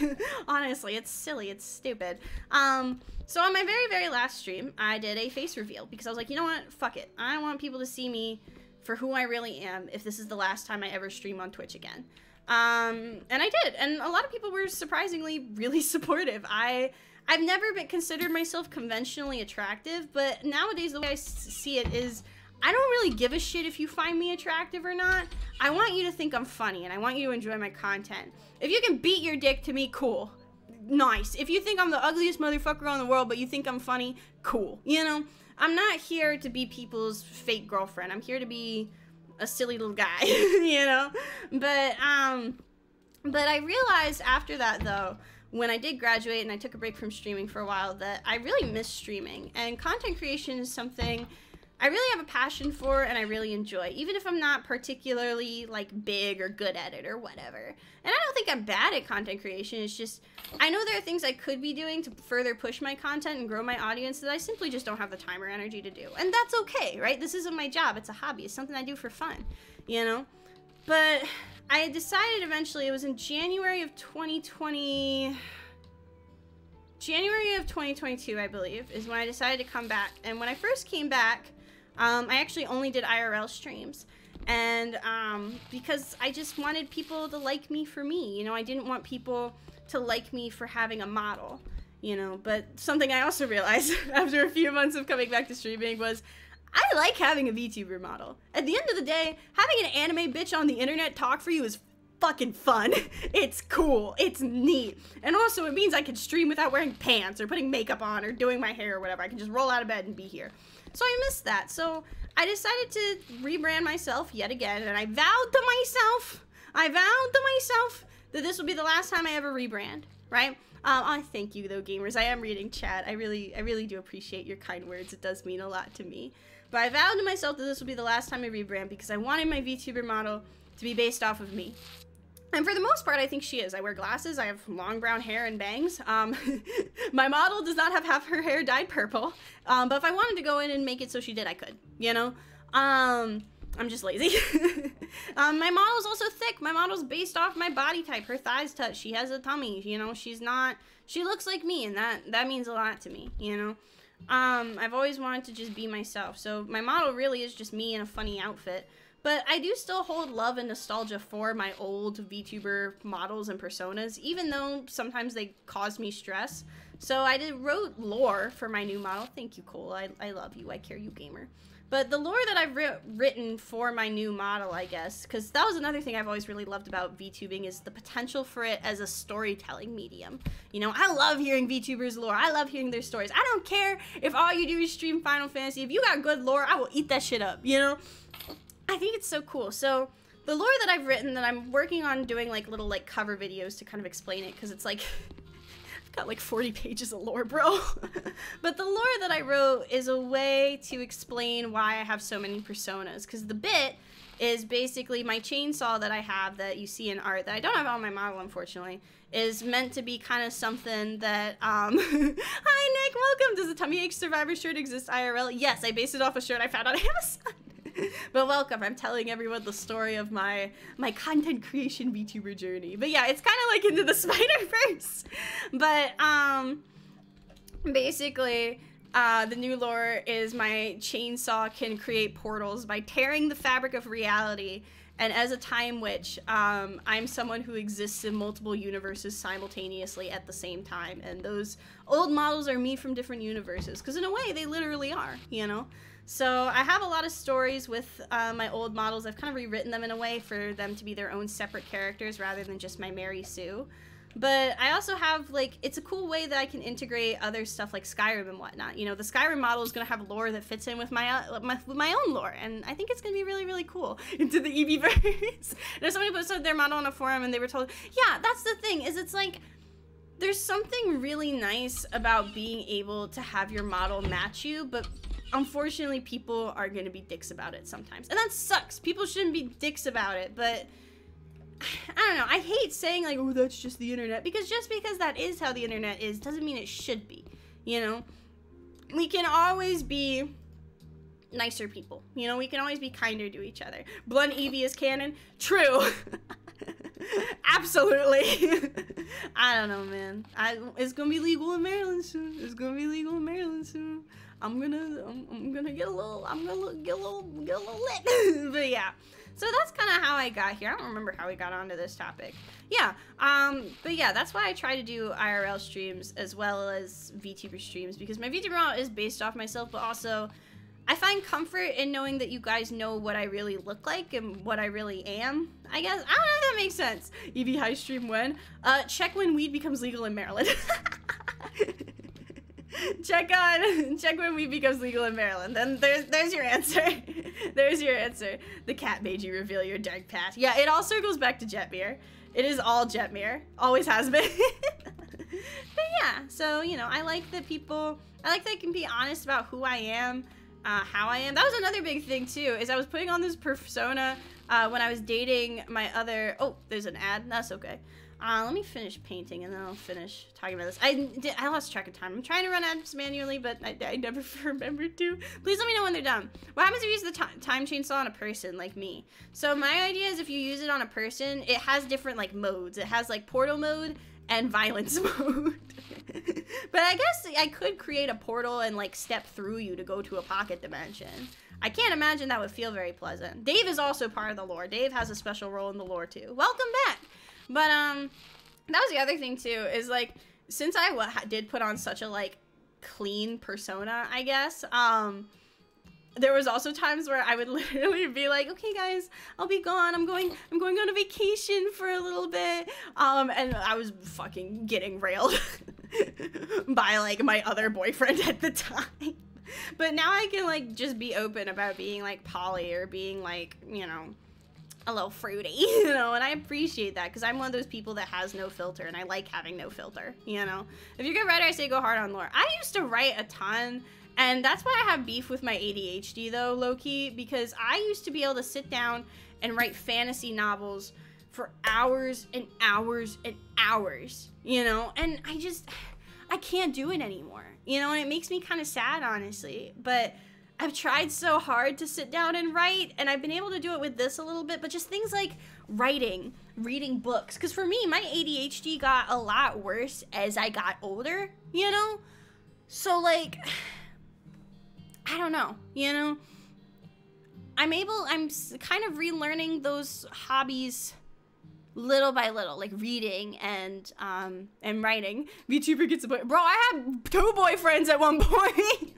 Honestly, it's silly, it's stupid. So on my very, very last stream, I did a face reveal, because I was like, you know what, fuck it. I want people to see me for who I really am if this is the last time I ever stream on Twitch again. And I did, and a lot of people were surprisingly really supportive. I've never been considered myself conventionally attractive, but nowadays the way I see it is I don't really give a shit if you find me attractive or not. I want you to think I'm funny, and I want you to enjoy my content. If you can beat your dick to me, cool. Nice. If you think I'm the ugliest motherfucker in the world, but you think I'm funny, cool. You know, I'm not here to be people's fake girlfriend. I'm here to be a silly little guy, you know? But I realized after that, though, when I did graduate and I took a break from streaming for a while, that I really miss streaming. And content creation is something I really have a passion for and I really enjoy, even if I'm not particularly, like, big or good at it or whatever. And I don't think I'm bad at content creation, it's just, I know there are things I could be doing to further push my content and grow my audience that I simply just don't have the time or energy to do. And that's okay, right? This isn't my job, it's a hobby, it's something I do for fun, you know? But I decided eventually, it was in January of 2022, I believe, is when I decided to come back. And when I first came back, I actually only did IRL streams. And because I just wanted people to like me for me, you know, I didn't want people to like me for having a model, you know. But something I also realized after a few months of coming back to streaming was, I like having a VTuber model. At the end of the day, having an anime bitch on the internet talk for you is fucking fun. It's cool. It's neat. And also it means I can stream without wearing pants or putting makeup on or doing my hair or whatever. I can just roll out of bed and be here. So I missed that. So I decided to rebrand myself yet again, and I vowed to myself that this will be the last time I ever rebrand, right? I thank you though, gamers. I am reading chat. I really do appreciate your kind words. It does mean a lot to me. But I vowed to myself that this will be the last time I rebrand because I wanted my VTuber model to be based off of me. And for the most part, I think she is. I wear glasses, I have long brown hair and bangs. My model does not have half her hair dyed purple. But if I wanted to go in and make it so she did, I could, you know? I'm just lazy. My model's also thick. My model's based off my body type. Her thighs touch. She has a tummy, you know? She looks like me, and that means a lot to me, you know? I've always wanted to just be myself. So my model really is just me in a funny outfit. But I do still hold love and nostalgia for my old VTuber models and personas, even though sometimes they cause me stress. So I wrote lore for my new model. Thank you, Cole. I love you. I care you, gamer. But the lore that I've written for my new model, I guess, because that was another thing I've always really loved about VTubing, is the potential for it as a storytelling medium. You know, I love hearing VTubers' lore. I love hearing their stories. I don't care if all you do is stream Final Fantasy. If you got good lore, I will eat that shit up, you know? I think it's so cool. So the lore that I've written, that I'm working on doing like little like cover videos to kind of explain it, because it's like I've got like 40 pages of lore, bro. But the lore that I wrote is a way to explain why I have so many personas, because the bit is basically my chainsaw that I have that you see in art that I don't have on my model, unfortunately, is meant to be kind of something that, hi Nick, welcome! Does the Tummy Ache Survivor shirt exist IRL? Yes, I based it off a shirt I found on Amazon. But welcome, I'm telling everyone the story of my content creation VTuber journey. But yeah, it's kind of like Into the Spider-Verse. But, basically, the new lore is my chainsaw can create portals by tearing the fabric of reality. And as a time witch, I'm someone who exists in multiple universes simultaneously at the same time. And those old models are me from different universes. Because in a way, they literally are, you know? So I have a lot of stories with my old models. I've kind of rewritten them in a way for them to be their own separate characters rather than just my Mary Sue. But I also have, like, it's a cool way that I can integrate other stuff like Skyrim and whatnot. You know, the Skyrim model is going to have lore that fits in with my own lore, and I think it's going to be really, really cool. Into the Eeveeverse. There's somebody posted their model on a forum, and they were told, yeah, that's the thing, is it's like, there's something really nice about being able to have your model match you, but unfortunately, people are going to be dicks about it sometimes. And that sucks. People shouldn't be dicks about it, but I don't know. I hate saying, like, oh, that's just the internet. Because just because that is how the internet is doesn't mean it should be, you know? We can always be nicer people. You know, we can always be kinder to each other. Blunt Eevee is canon? True. Absolutely. I don't know, man. It's gonna be legal in Maryland soon. It's gonna be legal in Maryland soon. I'm gonna get a little lit. But yeah. So that's kind of how I got here. I don't remember how we got onto this topic. Yeah, but yeah, that's why I try to do IRL streams as well as VTuber streams, because my VTuber model is based off myself, but also I find comfort in knowing that you guys know what I really look like and what I really am, I guess. I don't know if that makes sense. EV High stream when? Check when weed becomes legal in Maryland. Check when weed becomes legal in Maryland. Then there's your answer. There's your answer. The cat made you reveal your dark past. Yeah, it all circles back to Jetmir. It is all Jetmir. Always has been. But yeah, so, you know, I like that I can be honest about who I am, how I am. That was another big thing, too, is I was putting on this persona when I was dating my other... Oh, there's an ad. That's okay. Let me finish painting and then I'll finish talking about this. I lost track of time. I'm trying to run ads manually, but I never remembered to. Please let me know when they're done. What happens if you use the time chainsaw on a person like me? So my idea is if you use it on a person, it has different like modes. It has like portal mode and violence mode. But I guess I could create a portal and like step through you to go to a pocket dimension. I can't imagine that would feel very pleasant. Dave is also part of the lore. Dave has a special role in the lore too. Welcome back. But, that was the other thing, too, is, like, since I did put on such a, like, clean persona, I guess, there was also times where I would literally be like, okay, guys, I'll be gone. I'm going on a vacation for a little bit. And I was fucking getting railed by, like, my other boyfriend at the time. But now I can, like, just be open about being, like, poly or being, like, you know, a little fruity, you know, and I appreciate that because I'm one of those people that has no filter and I like having no filter, you know. If you're a good writer, I say go hard on lore. I used to write a ton, and that's why I have beef with my ADHD though, low-key, because I used to be able to sit down and write fantasy novels for hours and hours and hours, you know, and I can't do it anymore, you know, and it makes me kind of sad, honestly, but I've tried so hard to sit down and write, and I've been able to do it with this a little bit, but just things like writing, reading books, because for me, my ADHD got a lot worse as I got older, you know? So, like, I don't know, you know? I'm kind of relearning those hobbies little by little, like reading and writing. VTuber gets a boy. Bro, I had 2 boyfriends at one point.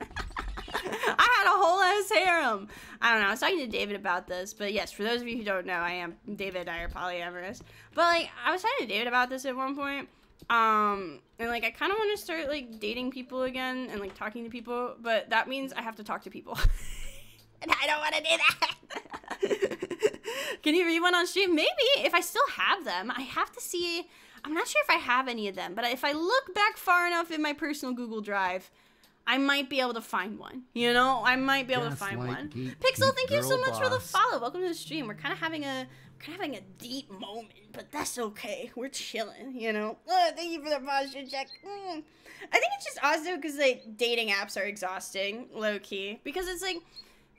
I had a whole ass harem. I don't know. I was talking to David about this, but yes, for those of you who don't know, David and I are polyamorous. But like, I was talking to David about this at one point, and like, I kind of want to start like dating people again and like talking to people, but that means I have to talk to people, and I don't want to do that. Can you read one on stream? Maybe if I still have them. I have to see. I'm not sure if I have any of them, but if I look back far enough in my personal Google Drive, I might be able to find one. You know, I might be able to find one. Pixel, thank you so much for the follow. Welcome to the stream. We're kind of having a deep moment, but that's okay. We're chilling, you know. Oh, thank you for the posture check. I think it's just also because like dating apps are exhausting, low key, because it's like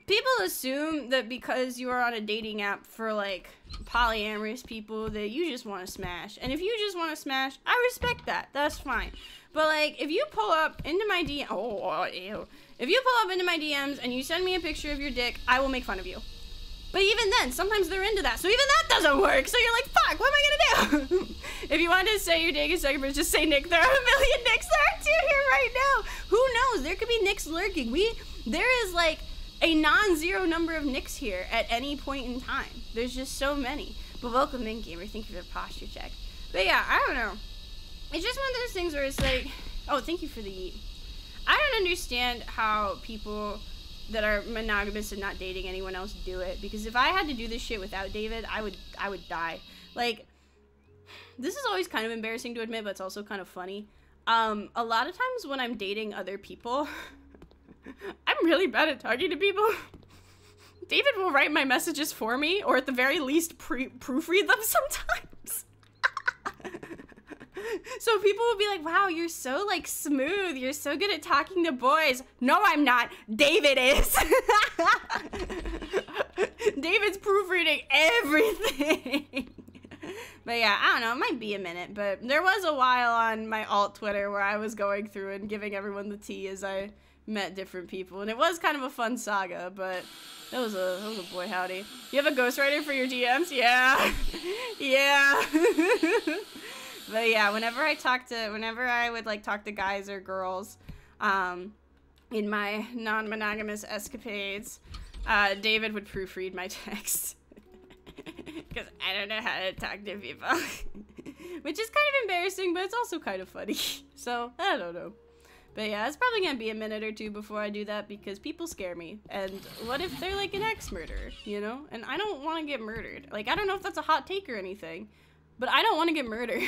people assume that because you are on a dating app for like polyamorous people that you just want to smash, and if you just want to smash, I respect that. That's fine. But like if you pull up into my DM, if you pull up into my DMs and you send me a picture of your dick, I will make fun of you. But even then, sometimes they're into that, so even that doesn't work. So you're like, fuck, what am I gonna do? If you want to say your dick is second, just say Nick. There are a million Nicks. There are 2 here right now. Who knows? There could be Nicks lurking. There is like a non-zero number of Nicks here at any point in time. There's just so many. But welcome in, gamer. Thank you for the posture check. But yeah, I don't know. It's just one of those things where it's like, oh, thank you for the yeet. I don't understand how people that are monogamous and not dating anyone else do it, because if I had to do this shit without David, I would die. Like, this is always kind of embarrassing to admit, but it's also kind of funny. A lot of times when I'm dating other people, I'm really bad at talking to people. David will write my messages for me, or at the very least proofread them sometimes. So people will be like, wow, you're so like smooth, you're so good at talking to boys. No, I'm not. David is. David's proofreading everything. But yeah, I don't know, it might be a minute, but there was a while on my alt Twitter where I was going through and giving everyone the tea as I met different people, and it was kind of a fun saga, but that was a boy howdy. You have a ghostwriter for your DMs? Yeah. Yeah. But yeah, whenever I would like talk to guys or girls, in my non-monogamous escapades, David would proofread my texts. Because I don't know how to talk to people. Which is kind of embarrassing, but it's also kind of funny. So, I don't know. But yeah, it's probably gonna be a minute or 2 before I do that, because people scare me. And what if they're like an ex-murderer, you know? And I don't want to get murdered. Like, I don't know if that's a hot take or anything, but I don't want to get murdered.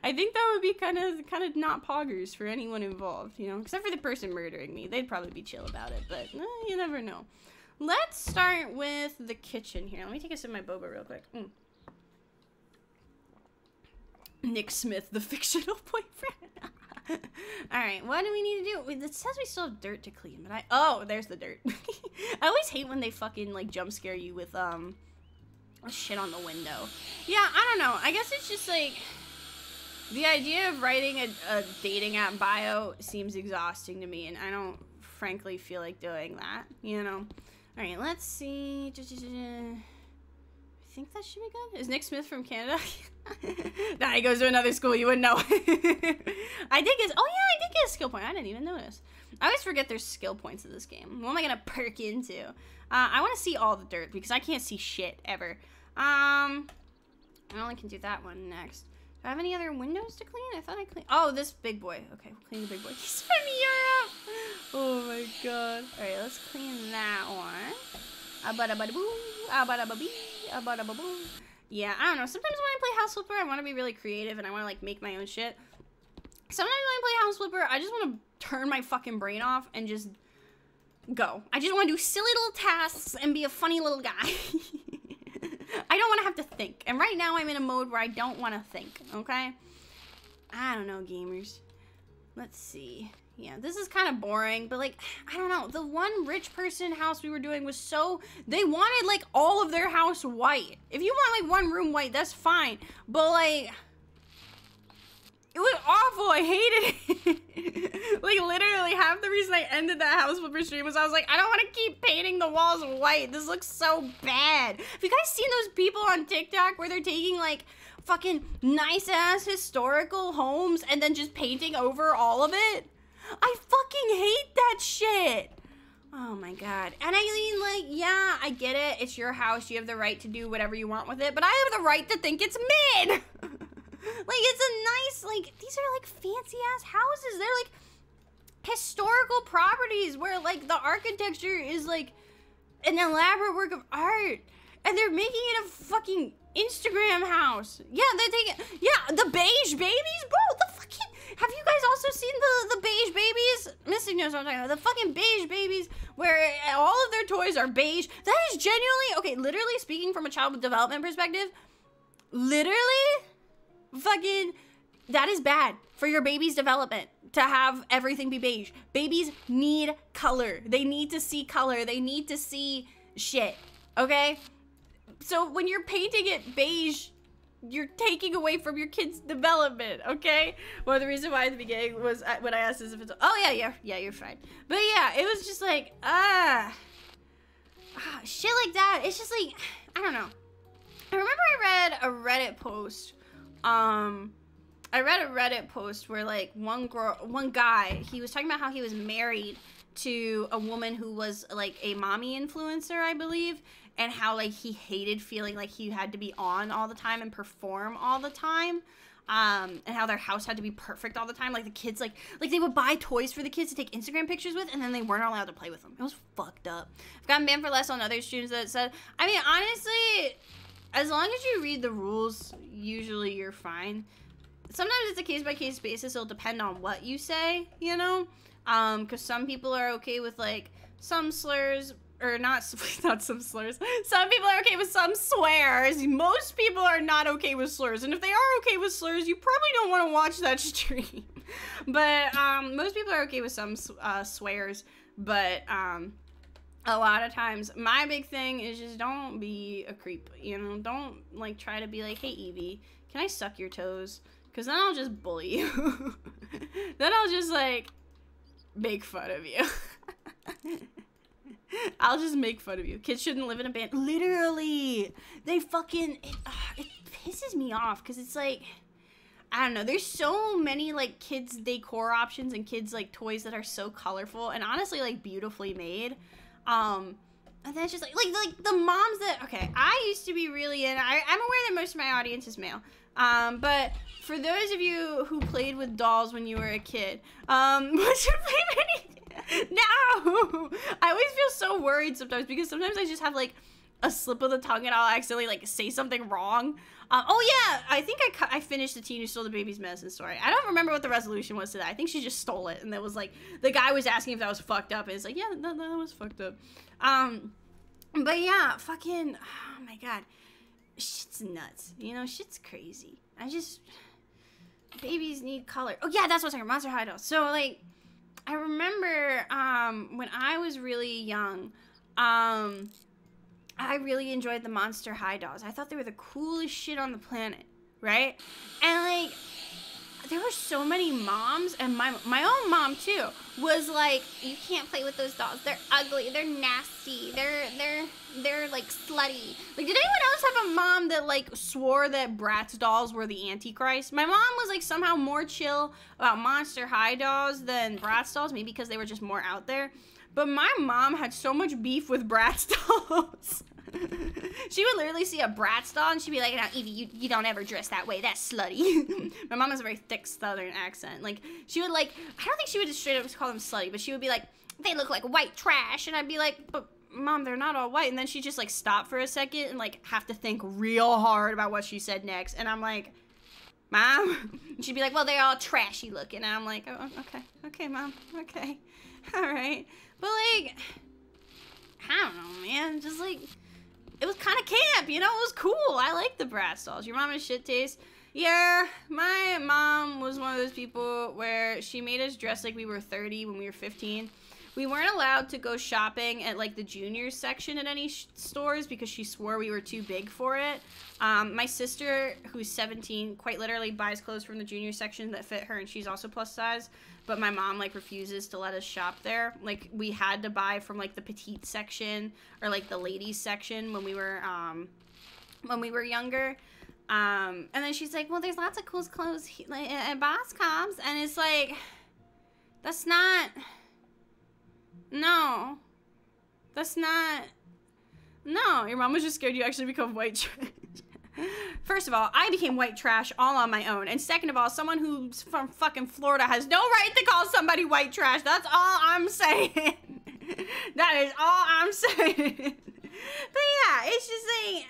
I think that would be kind of not poggers for anyone involved, you know? Except for the person murdering me. They'd probably be chill about it, but you never know. Let's start with the kitchen here. Let me take a sip of my boba real quick. Nick Smith, the fictional boyfriend. Alright, what do we need to do? It says we still have dirt to clean, but oh, there's the dirt. I always hate when they fucking, like, jump scare you with, shit on the window. Yeah, I don't know. I guess it's just, like, the idea of writing a dating app bio seems exhausting to me, and I don't, frankly, feel like doing that, you know? Alright, let's see. I think that should be good. Is Nick Smith from Canada? Nah, he goes to another school. You wouldn't know. I did get a skill point. I didn't even notice. I always forget there's skill points in this game. What am I gonna perk into? I want to see all the dirt because I can't see shit ever. I only can do that one next. Do I have any other windows to clean? I thought I cleaned. Oh, this big boy. Okay, we'll clean the big boy. He's from Europe. Oh my god. All right, let's clean that one. Yeah, I don't know. Sometimes when I play House Flipper, I want to be really creative and I want to like make my own shit. Sometimes when I play House Flipper, I just want to turn my fucking brain off and just go. I just want to do silly little tasks and be a funny little guy. I don't want to have to think. And right now I'm in a mode where I don't want to think, okay? I don't know, gamers. Let's see. Yeah, this is kind of boring, but like, I don't know. The one rich person house we were doing was so, they wanted like all of their house white. If you want like one room white, that's fine. But like, it was awful. I hated it. Like literally half the reason I ended that House Flipper stream was I was like, I don't want to keep painting the walls white. This looks so bad. Have you guys seen those people on TikTok where they're taking like fucking nice ass historical homes and then just painting over all of it? I fucking hate that shit. Oh my god. And I mean, like, yeah, I get it. It's your house. You have the right to do whatever you want with it. But I have the right to think it's mid. Like, it's a nice, like, these are like fancy ass houses. They're like historical properties where like the architecture is like an elaborate work of art. And they're making it a fucking Instagram house. Yeah, they're taking, yeah, the beige babies, bro, the fucking, have you guys also seen the beige babies? Miss obviously knows what I'm talking about. The fucking beige babies where all of their toys are beige. That is genuinely, okay, literally speaking from a child development perspective, literally, fucking, that is bad for your baby's development to have everything be beige. Babies need color. They need to see color. They need to see shit, okay? So when you're painting it beige, you're taking away from your kid's development, okay? Well, the reason why at the beginning was when I asked this if it's, oh yeah, you're fine. But yeah, it was just like, shit like that. It's just like, I don't know. I remember I read a Reddit post, where like one guy, he was talking about how he was married to a woman who was like a mommy influencer, I believe, and how like he hated feeling like he had to be on all the time and perform all the time, and how their house had to be perfect all the time. Like the kids, like they would buy toys for the kids to take Instagram pictures with, and then they weren't allowed to play with them. It was fucked up. I've gotten banned for less on other streams that said, I mean, honestly, as long as you read the rules, usually you're fine. Sometimes it's a case-by-case basis. It'll depend on what you say, you know? Because some people are okay with, like, some slurs, or not some slurs. Some people are okay with some swears. Most people are not okay with slurs. And if they are okay with slurs, you probably don't want to watch that stream. But, most people are okay with some swears. But, a lot of times, my big thing is just don't be a creep, you know? Don't, like, try to be like, hey, Evie, can I suck your toes? Because then I'll just bully you. Then I'll just, like, make fun of you. I'll just make fun of you. Kids shouldn't live in a band. Literally. They fucking... It pisses me off because it's like... I don't know. There's so many, like, kids' decor options and kids, like, toys that are so colorful and honestly, like, beautifully made. And then it's just, like the moms that... Okay, I used to be really in... I'm aware that most of my audience is male. But for those of you who played with dolls when you were a kid, what's your favorite? No! I always feel so worried sometimes because sometimes I just have like a slip of the tongue and I'll accidentally like say something wrong. Oh yeah, I think I finished the Teen Who Stole the Baby's Medicine story. I don't remember what the resolution was to that. I think she just stole it and that was like, the guy was asking if that was fucked up and it's like, yeah, that was fucked up. But yeah, fucking, oh my god. Shit's nuts. You know, shit's crazy. Babies need color. Oh yeah, that's what's like Monster High dolls. So like, I remember when I was really young, I really enjoyed the Monster High dolls. I thought they were the coolest shit on the planet, right? And like, there were so many moms, and my own mom too was like, you can't play with those dolls. They're ugly. They're nasty. They're like slutty. Like, did anyone else have a mom that like swore that Bratz dolls were the Antichrist? My mom was like somehow more chill about Monster High dolls than Bratz dolls, maybe because they were just more out there. But my mom had so much beef with Bratz dolls. She would literally see a Bratz doll and she'd be like, now, Evie, you don't ever dress that way. That's slutty. My mom has a very thick southern accent. Like, she would like, I don't think she would just straight up call them slutty, but she would be like, they look like white trash. And I'd be like, but Mom, they're not all white. And then she'd just like stop for a second and like have to think real hard about what she said next. And I'm like, Mom? And she'd be like, well, they're all trashy looking. And I'm like, oh, okay, Mom, okay, all right. But like, I don't know, man, just like, it was kind of camp, you know? It was cool. I like the Bratz dolls. Your mom has shit taste. Yeah, my mom was one of those people where she made us dress like we were 30 when we were 15. We weren't allowed to go shopping at like the juniors section at any stores because she swore we were too big for it. My sister, who's 17, quite literally buys clothes from the junior section that fit her, and she's also plus size. But my mom like refuses to let us shop there. Like, we had to buy from like the petite section or like the ladies section when we were younger. And then she's like, well, there's lots of cool clothes at Boscom's, and it's like, that's not. No. That's not. No, your mom was just scared you actually become white trash. First of all, I became white trash all on my own. And second of all, someone who's from fucking Florida has no right to call somebody white trash. That's all I'm saying. That is all I'm saying. But yeah, it's just like,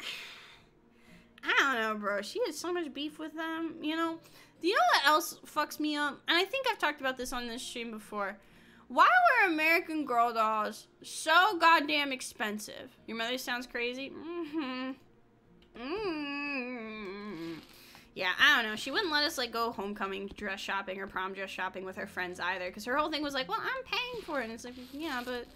I don't know, bro. She has so much beef with them, you know? Do you know what else fucks me up? And I think I've talked about this on this stream before. Why were American Girl dolls so goddamn expensive? Your mother sounds crazy? Yeah, I don't know. She wouldn't let us, like, go homecoming dress shopping or prom dress shopping with her friends either. Because her whole thing was like, well, I'm paying for it. And it's like, yeah, but,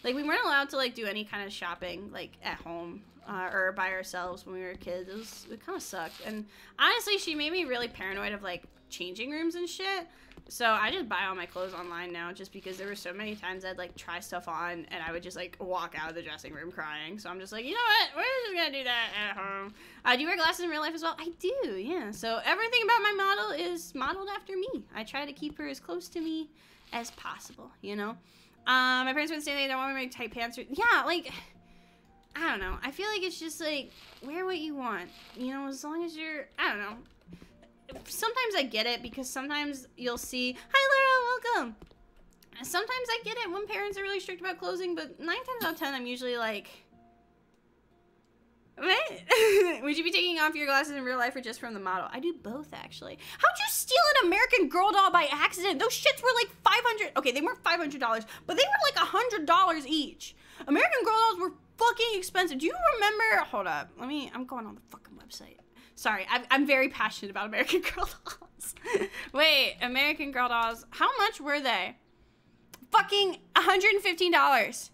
like, we weren't allowed to, like, do any kind of shopping, like, at home. Or by ourselves when we were kids. It kind of sucked. And honestly, she made me really paranoid of, like, changing rooms and shit. So I just buy all my clothes online now just because there were so many times I'd, like, try stuff on and I would just, like, walk out of the dressing room crying. So I'm just like, you know what? We're just gonna do that at home. Do you wear glasses in real life as well? I do, yeah. So everything about my model is modeled after me. I try to keep her as close to me as possible, you know? My parents were saying they don't want me to wear tight pants. Yeah, like... I don't know. I feel like it's just like, wear what you want. You know, as long as you're, I don't know. Sometimes I get it because sometimes you'll see, hi Laura, welcome. Sometimes I get it when parents are really strict about clothing, but 9 times out of 10, I'm usually like, what? Would you be taking off your glasses in real life or just from the model? I do both, actually. How'd you steal an American Girl doll by accident? Those shits were like $500. Okay, they weren't $500, but they were like $100 each. American Girl dolls were fucking expensive. Do you remember? Hold up. I'm going on the fucking website. Sorry, I'm very passionate about American Girl dolls. Wait, American Girl dolls. How much were they? Fucking $115.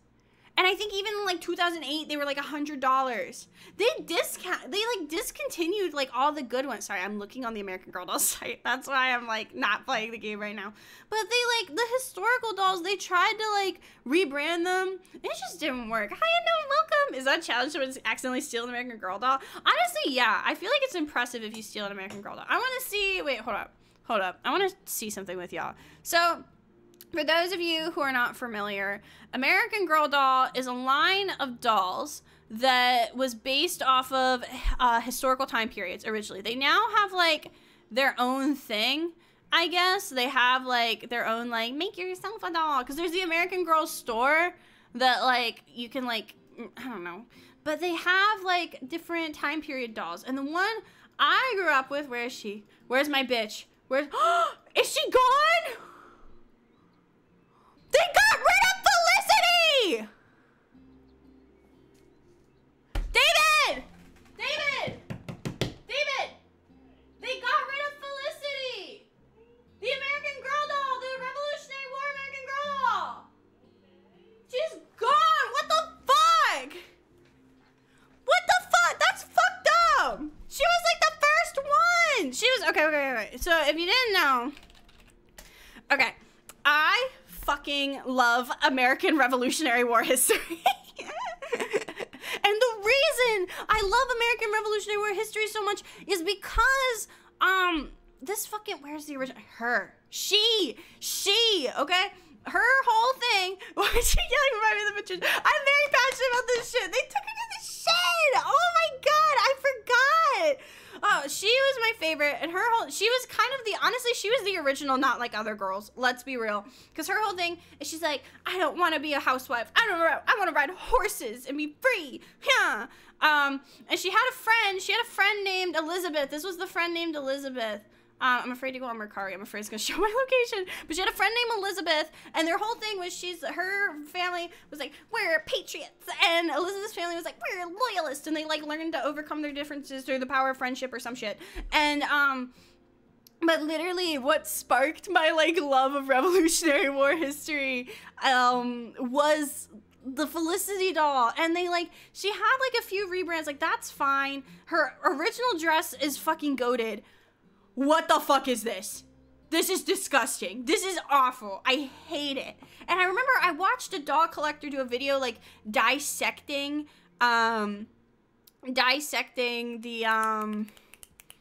And I think even in like 2008, they were like $100. They like discontinued like all the good ones. Sorry, I'm looking on the American Girl doll site. That's why I'm like not playing the game right now. But they like the historical dolls, they tried to like rebrand them. It just didn't work. Hi, Unknown, welcome. Is that a challenge to accidentally steal an American Girl doll? Honestly, yeah. I feel like it's impressive if you steal an American Girl doll. I want to see, wait, hold up. I want to see something with y'all. So, for those of you who are not familiar, American Girl doll is a line of dolls that was based off of historical time periods originally. They now have like their own thing, I guess. They have like their own like make yourself a doll, because there's the American Girl store that like you can like, I don't know, but they have like different time period dolls. And the one I grew up with, where is she? Where's my bitch? Where's is she gone? They got rid of Felicity! David! They got rid of Felicity! The American Girl doll! The Revolutionary War American Girl doll! She's gone! What the fuck? What the fuck? That's fucked up! She was like the first one! She was, okay. So if you didn't know, okay, I fucking love American Revolutionary War history. And the reason I love American Revolutionary War history so much is because, this fucking, where's the original, she, okay? Her whole thing, why is she yelling remind me of the pictures? I'm very passionate about this shit. They took her to the shed. Oh my God, I forgot. Oh, she was my favorite, and she was kind of honestly, she was the original, not like other girls, let's be real. Because her whole thing is she's like, I don't want to be a housewife. I want to ride horses and be free. Yeah. And she had a friend named Elizabeth. This was the friend named Elizabeth. I'm afraid to go on Mercari. I'm afraid it's gonna show my location. But she had a friend named Elizabeth, and their whole thing was her family was like, we're patriots, and Elizabeth's family was like, we're loyalists, and they like learned to overcome their differences through the power of friendship or some shit. And but literally what sparked my like love of Revolutionary War history was the Felicity doll. And she had like a few rebrands. Like, that's fine. Her original dress is fucking goated. What the fuck is this? This is disgusting. This is awful. I hate it. And I remember I watched a doll collector do a video like dissecting the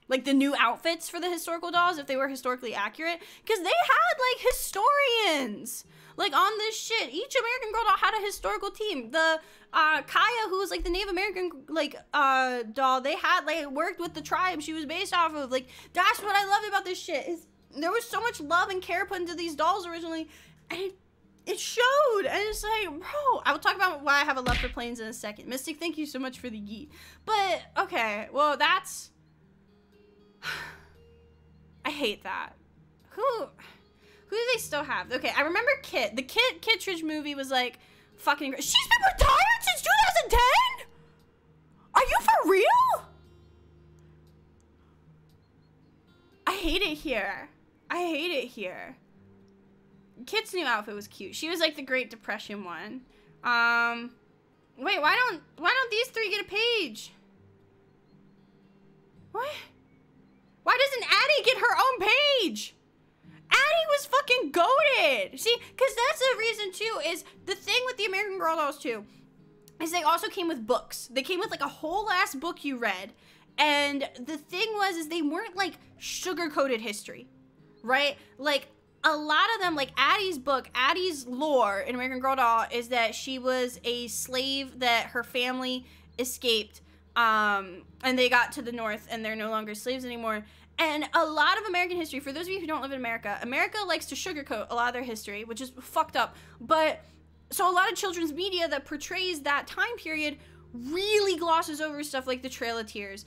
like the new outfits for the historical dolls, if they were historically accurate, because they had like historians like on this shit. Each American Girl doll had a historical team. The Kaya, who was like the Native American like doll, they had like worked with the tribe she was based off of. Like, that's what I love about this shit, is there was so much love and care put into these dolls originally, and it showed. And it's like, bro, I will talk about why I have a love for planes in a second. Mystic, thank you so much for the yeet. But okay, well, that's I hate that. Who Who do they still have? Okay, I remember Kit. The Kit Kittredge movie was like fucking. She's been retired since 2010. Are you for real? I hate it here. I hate it here. Kit's new outfit was cute. She was like the Great Depression one. Wait, why don't these three get a page? What? Why doesn't Addie get her own page? Addie was fucking goated. See, because that's the reason too, is the thing with the American Girl dolls too, is they also came with books. They came with like a whole ass book you read. And the thing was, is they weren't like sugar-coated history, right? Like a lot of them, like Addie's book, Addie's lore in American Girl doll is that she was a slave that her family escaped, and they got to the north and they're no longer slaves anymore. And a lot of American history, for those of you who don't live in America, America likes to sugarcoat a lot of their history, which is fucked up. But so a lot of children's media that portrays that time period really glosses over stuff like the Trail of Tears,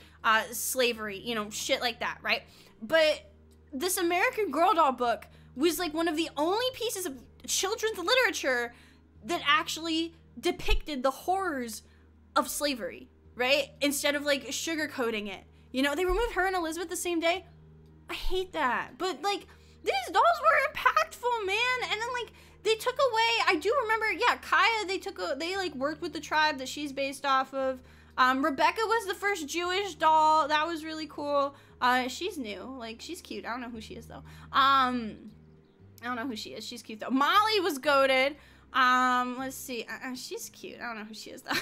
slavery, you know, shit like that, right? But this American Girl doll book was like one of the only pieces of children's literature that actually depicted the horrors of slavery, right? Instead of like sugarcoating it. You know, they removed her and Elizabeth the same day. I hate that. But like, these dolls were impactful, man. And then like, they took away, I do remember, yeah, Kaya, they like worked with the tribe that she's based off of. Rebecca was the first Jewish doll. That was really cool. She's new. Like, she's cute. I don't know who she is though. I don't know who she is. She's cute though. Molly was goated. Let's see. She's cute. I don't know who she is though.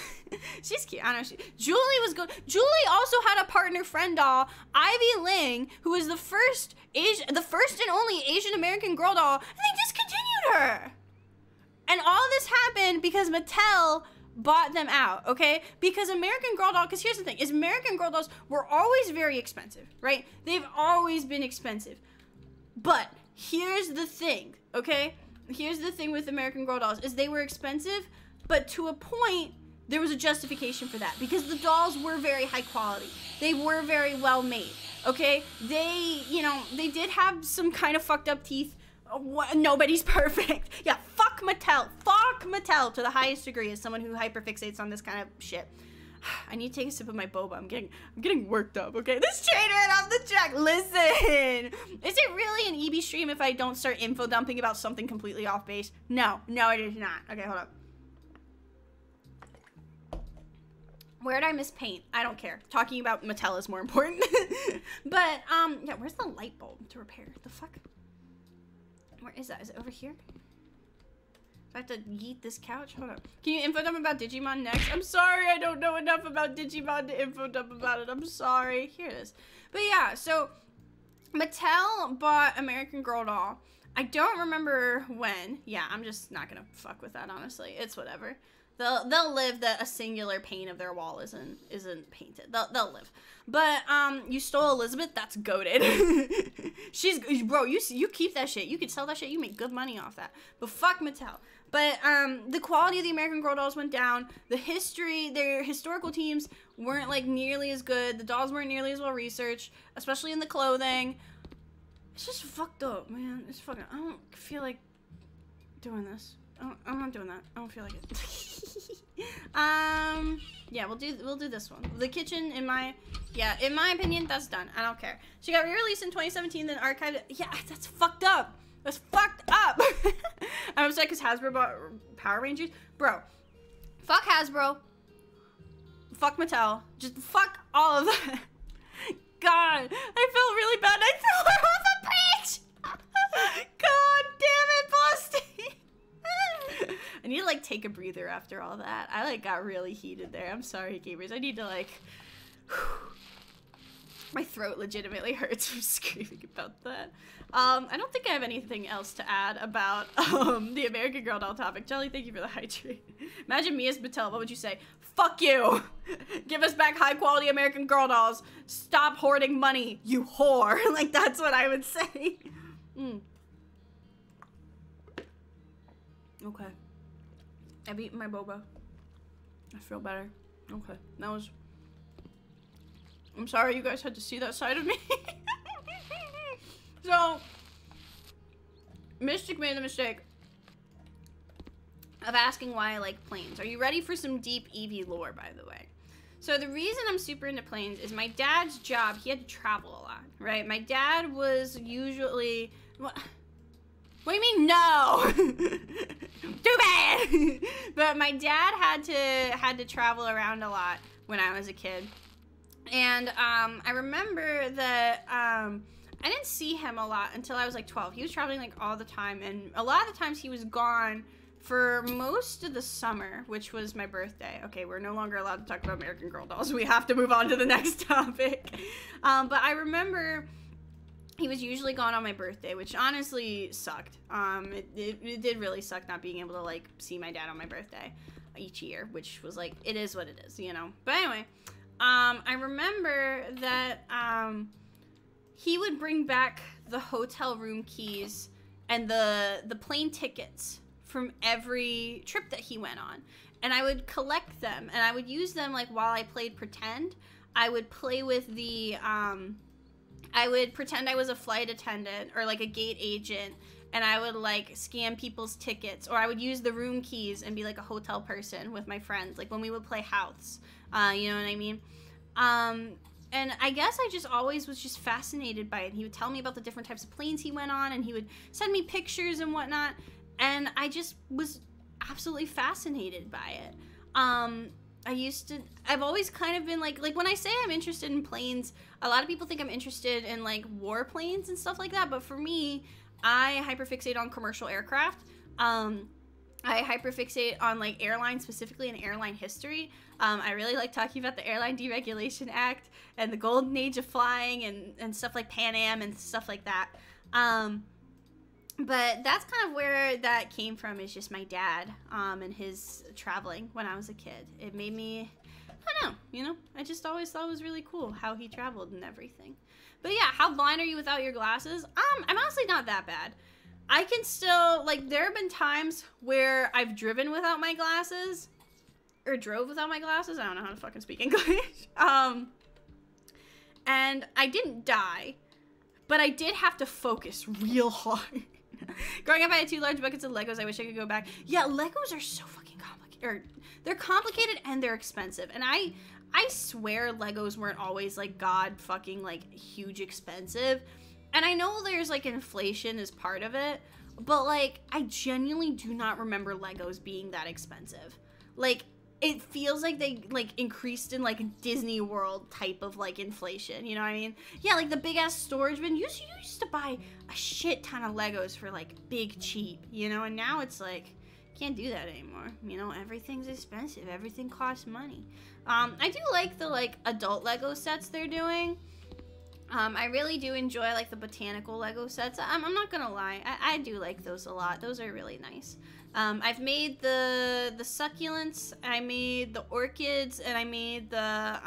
She's cute. I don't know. Julie was good. Julie also had a partner friend doll, Ivy Ling, who was the first and only Asian American Girl doll, and they discontinued her. And all this happened because Mattel bought them out, okay? Because American Girl doll, because here's the thing, is American Girl dolls were always very expensive, right? They've always been expensive. But here's the thing, okay? Here's the thing with American Girl dolls, is they were expensive, but to a point, there was a justification for that, because the dolls were very high quality. They were very well made, okay? They, you know, they did have some kind of fucked up teeth. Nobody's perfect. Yeah, fuck Mattel. Fuck Mattel to the highest degree as someone who hyperfixates on this kind of shit. I need to take a sip of my boba. I'm getting worked up, okay? This train ran off the track. Listen. Is it really an EB stream if I don't start info dumping about something completely off base? No, it is not. Okay, hold up. Where'd I miss paint? I don't care. Talking about Mattel is more important. But, yeah, where's the light bulb to repair? The fuck? Where is that? Is it over here? I have to yeet this couch? Hold up. Can you info dump about Digimon next? I'm sorry, I don't know enough about Digimon to info dump about it. I'm sorry. Here it is. But yeah, so Mattel bought American Girl doll. I don't remember when. Yeah, I'm just not gonna fuck with that, honestly. It's whatever. They'll live that a singular pane of their wall isn't painted. They'll live. But you stole Elizabeth. That's goated. Bro. You keep that shit. You could sell that shit. You make good money off that. But fuck Mattel. But the quality of the American Girl dolls went down. Their historical teams weren't like nearly as good. The dolls weren't nearly as well researched, especially in the clothing. It's just fucked up, man. It's fucking. I don't feel like doing this. I'm not doing that. I don't feel like it. Yeah, we'll do this one. The kitchen, in my opinion, that's done. I don't care. She got re-released in 2017, then archived. Yeah, that's fucked up. That's fucked up. I'm upset because Hasbro bought Power Rangers. Bro, fuck Hasbro. Fuck Mattel. Just fuck all of that. God, I felt really bad. I threw her off the page. God damn it, Boston. I need to like take a breather after all that. I like got really heated there. I'm sorry, gamers. I need to like my throat legitimately hurts from screaming about that. I don't think I have anything else to add about the American Girl doll topic. Jelly, thank you for the hydrate. Imagine me as Mattel, what would you say? Fuck you! Give us back high quality American Girl dolls. Stop hoarding money, you whore. Like that's what I would say. Okay. I've eaten my boba. I feel better. Okay. That was... I'm sorry you guys had to see that side of me. So... Mystic made the mistake of asking why I like planes. Are you ready for some deep Eevee lore, by the way? So the reason I'm super into planes is my dad's job, he had to travel a lot, right? My dad was usually... What do you mean, no? Too bad! But my dad had to travel around a lot when I was a kid. And I remember that I didn't see him a lot until I was like 12. He was traveling like all the time, and a lot of the times he was gone for most of the summer, which was my birthday. Okay, we're no longer allowed to talk about American Girl dolls. We have to move on to the next topic. But I remember he was usually gone on my birthday, which honestly sucked. It did really suck not being able to like see my dad on my birthday each year, which was like, it is what it is, you know? But anyway, I remember that he would bring back the hotel room keys and the plane tickets from every trip that he went on, and I would collect them, and I would use them like while I played pretend. I would play with the I would pretend I was a flight attendant or like a gate agent, and I would like scam people's tickets, or I would use the room keys and be like a hotel person with my friends, like when we would play house. You know what I mean? And I guess I just always was just fascinated by it. He would tell me about the different types of planes he went on, and he would send me pictures and whatnot. And I just was absolutely fascinated by it. I've always kind of been like when I say I'm interested in planes, a lot of people think I'm interested in like warplanes and stuff like that. But for me, I hyperfixate on commercial aircraft. I hyperfixate on like airlines, specifically in airline history. I really like talking about the Airline Deregulation Act and the golden age of flying and stuff like Pan Am and stuff like that. But that's kind of where that came from, is just my dad and his traveling when I was a kid. It made me, I don't know, you know? I just always thought it was really cool how he traveled and everything. But yeah, how blind are you without your glasses? I'm honestly not that bad. I can still, like, there have been times where I've driven without my glasses, or drove without my glasses. I don't know how to fucking speak English. And I didn't die, but I did have to focus real hard. Growing up, I had 2 large buckets of Legos. I wish I could go back. Yeah, Legos are so fucking complicated. They're complicated and they're expensive. And I swear Legos weren't always like god fucking like huge expensive. And I know there's like inflation as part of it, but like I genuinely do not remember Legos being that expensive. Like it feels like they like increased in like Disney World type of like inflation, you know what I mean? Yeah, like the big ass storage bin. You used to buy a shit ton of Legos for like big cheap, you know, and now it's like can't do that anymore. You know, everything's expensive. Everything costs money. I do like the like adult Lego sets they're doing. I really do enjoy like the botanical Lego sets. I'm not gonna lie, I do like those a lot. Those are really nice. I've made the succulents, I made the orchids, and I made the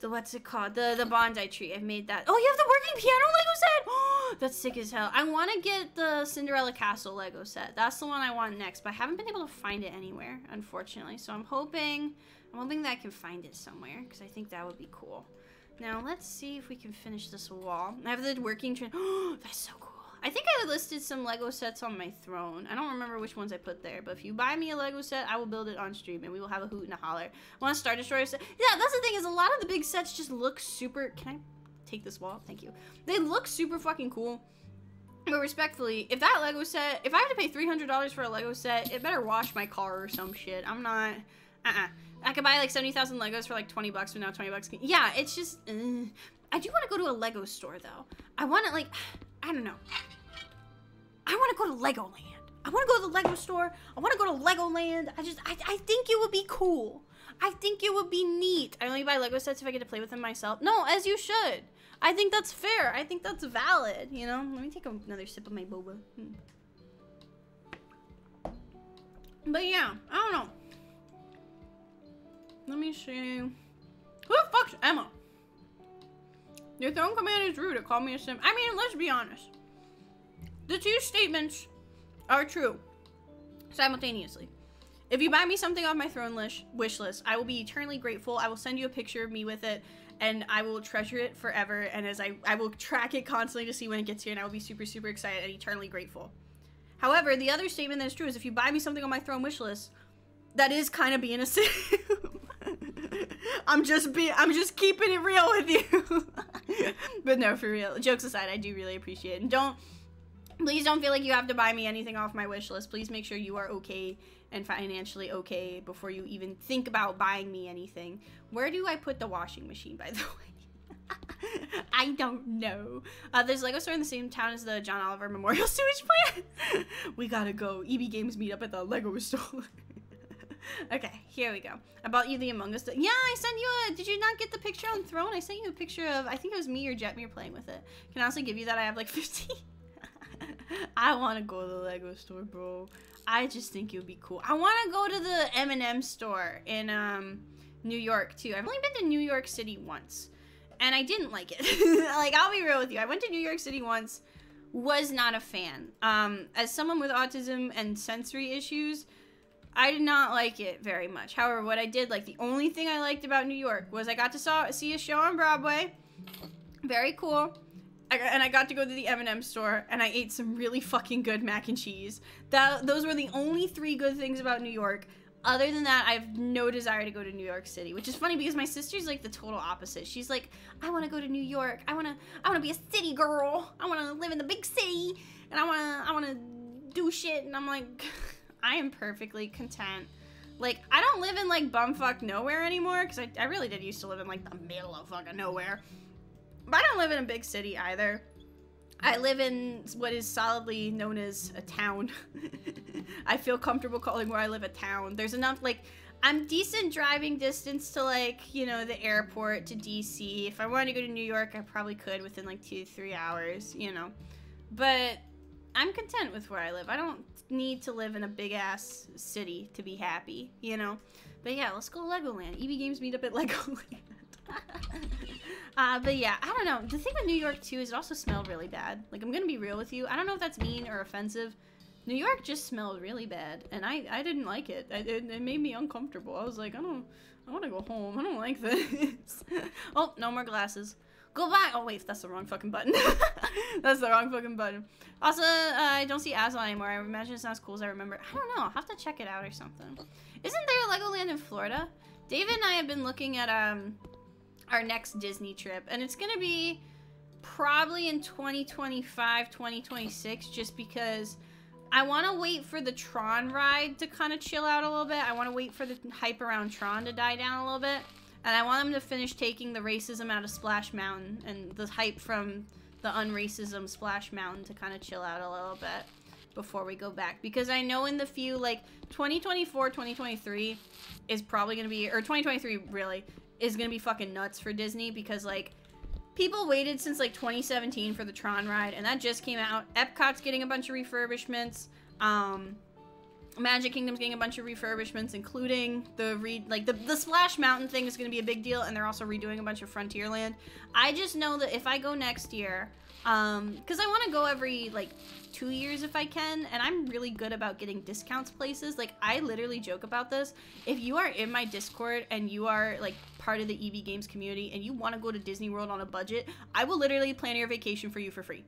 what's it called? The bonsai tree. I've made that. Oh, you have the working piano Lego set? Oh, that's sick as hell. I want to get the Cinderella Castle Lego set. That's the one I want next, but I haven't been able to find it anywhere, unfortunately. So I'm hoping that I can find it somewhere, because I think that would be cool. Now, let's see if we can finish this wall. I have the working train. Oh, that's so cool. I think I listed some Lego sets on my throne. I don't remember which ones I put there, but if you buy me a Lego set, I will build it on stream, and we will have a hoot and a holler. Want a Star Destroyer set? Yeah, that's the thing, is a lot of the big sets just look super... Can I take this wall? Thank you. They look super fucking cool. But respectfully, if that Lego set... If I have to pay $300 for a Lego set, it better wash my car or some shit. I'm not... I could buy like 70,000 Legos for like 20 bucks, but now 20 bucks. Yeah, it's just, I do want to go to a Lego store though. I want to like, I don't know. I want to go to Legoland. I want to go to the Lego store. I want to go to Legoland. I think it would be cool. I think it would be neat. I only buy Lego sets if I get to play with them myself. No, as you should. I think that's fair. I think that's valid, you know? Let me take another sip of my boba. But yeah, I don't know. Let me see. Who the fuck's Emma? Your throne command is rude. It called me a sim. I mean, let's be honest. The two statements are true simultaneously. If you buy me something off my throne wish list, I will be eternally grateful. I will send you a picture of me with it, and I will treasure it forever, and as I will track it constantly to see when it gets here, and I will be super, super excited and eternally grateful. However, the other statement that is true is if you buy me something on my throne wish list, that is kind of being a sim. I'm just keeping it real with you. But no, for real, jokes aside, I do really appreciate it. And please don't feel like you have to buy me anything off my wish list. Please make sure you are okay and financially okay before you even think about buying me anything. Where do I put the washing machine, by the way? I don't know. There's a Lego store in the same town as the John Oliver Memorial Sewage Plant. We gotta go. EB Games meet up at the Lego store. Okay, here we go. I bought you the Among Us. Yeah, I sent you a... Did you not get the picture on Throne? I sent you a picture of... I think it was me or Jetmir playing with it. Can I honestly give you that? I have like 50. I want to go to the Lego store, bro. I just think it would be cool. I want to go to the M&M store in New York, too. I've only been to New York City once, and I didn't like it. Like, I'll be real with you. I went to New York City once, was not a fan. As someone with autism and sensory issues, I did not like it very much. However, what I did like, the only thing I liked about New York was I got to see a show on Broadway. Very cool. And I got to go to the M&M store, and I ate some really fucking good mac and cheese. Those were the only 3 good things about New York. Other than that, I have no desire to go to New York City, which is funny because my sister's like the total opposite. She's like, I want to go to New York. I want to be a city girl. I want to live in the big city, and I want to do shit. And I'm like, I am perfectly content. Like, I don't live in like bumfuck nowhere anymore, because I really did used to live in like the middle of fucking nowhere. But I don't live in a big city either. I live in what is solidly known as a town. I feel comfortable calling where I live a town. There's enough, like, I'm decent driving distance to, like, you know, the airport to DC. If I wanted to go to New York, I probably could within, like, 2 to 3 hours, you know. But I'm content with where I live. I don't need to live in a big-ass city to be happy, you know. But yeah, let's go to Legoland. EB Games meet up at Legoland. But yeah, I don't know. The thing with New York, too, is it also smelled really bad. Like, I'm gonna be real with you. I don't know if that's mean or offensive. New York just smelled really bad, and I didn't like it. It made me uncomfortable. I was like, I want to go home. I don't like this. Oh, no more glasses. Go back. Oh, wait, that's the wrong fucking button. That's the wrong fucking button. Also, I don't see Aslan anymore. I imagine it's not as cool as I remember. I don't know. I'll have to check it out or something. Isn't there a Legoland in Florida? David and I have been looking at, our next Disney trip, and it's gonna be probably in 2025, 2026, just because I want to wait for the Tron ride to kind of chill out a little bit. I want to wait for the hype around Tron to die down a little bit, and I want them to finish taking the racism out of Splash Mountain and the hype from the unracism Splash Mountain to kind of chill out a little bit before we go back, because I know in the few, like, 2024, 2023 is probably gonna be, or 2023 really is gonna be fucking nuts for Disney, because, like, people waited since, like, 2017 for the Tron ride, and that just came out. Epcot's getting a bunch of refurbishments. Magic Kingdom's getting a bunch of refurbishments, including the Splash Mountain thing is gonna be a big deal, and they're also redoing a bunch of Frontierland. I just know that if I go next year, because I want to go every, like, 2 years if I can, and I'm really good about getting discounts places. Like, I literally joke about this. If you are in my Discord and you are, like, part of the EB Games community and you want to go to Disney World on a budget, I will literally plan your vacation for you for free.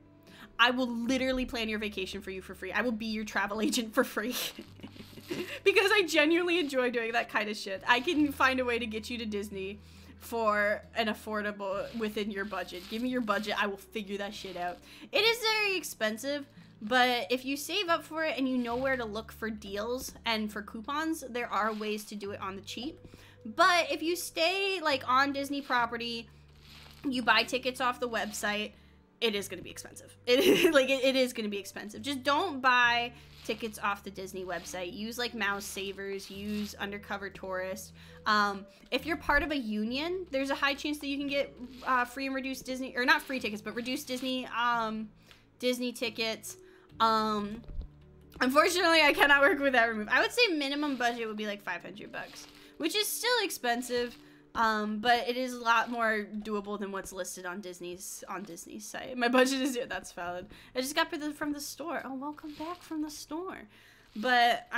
I will literally plan your vacation for you for free. I will be your travel agent for free. Because I genuinely enjoy doing that kind of shit. I can find a way to get you to Disney for an affordable, within your budget. Give me your budget, I will figure that shit out. It is very expensive, but if you save up for it and you know where to look for deals and for coupons, there are ways to do it on the cheap. But if you stay, like, on Disney property, you buy tickets off the website, it is going to be expensive. It is going to be expensive. Just don't buy tickets off the Disney website. Use, like, Mouse Savers, use Undercover Tourist. If you're part of a union, there's a high chance that you can get free and reduced Disney, or not free tickets, but reduced Disney Disney tickets. Unfortunately, I cannot work with that remove. I would say minimum budget would be like $500, which is still expensive. But it is a lot more doable than what's listed on Disney's site. My budget is, yeah, that's valid. I just got from the store. Oh, welcome back from the store. But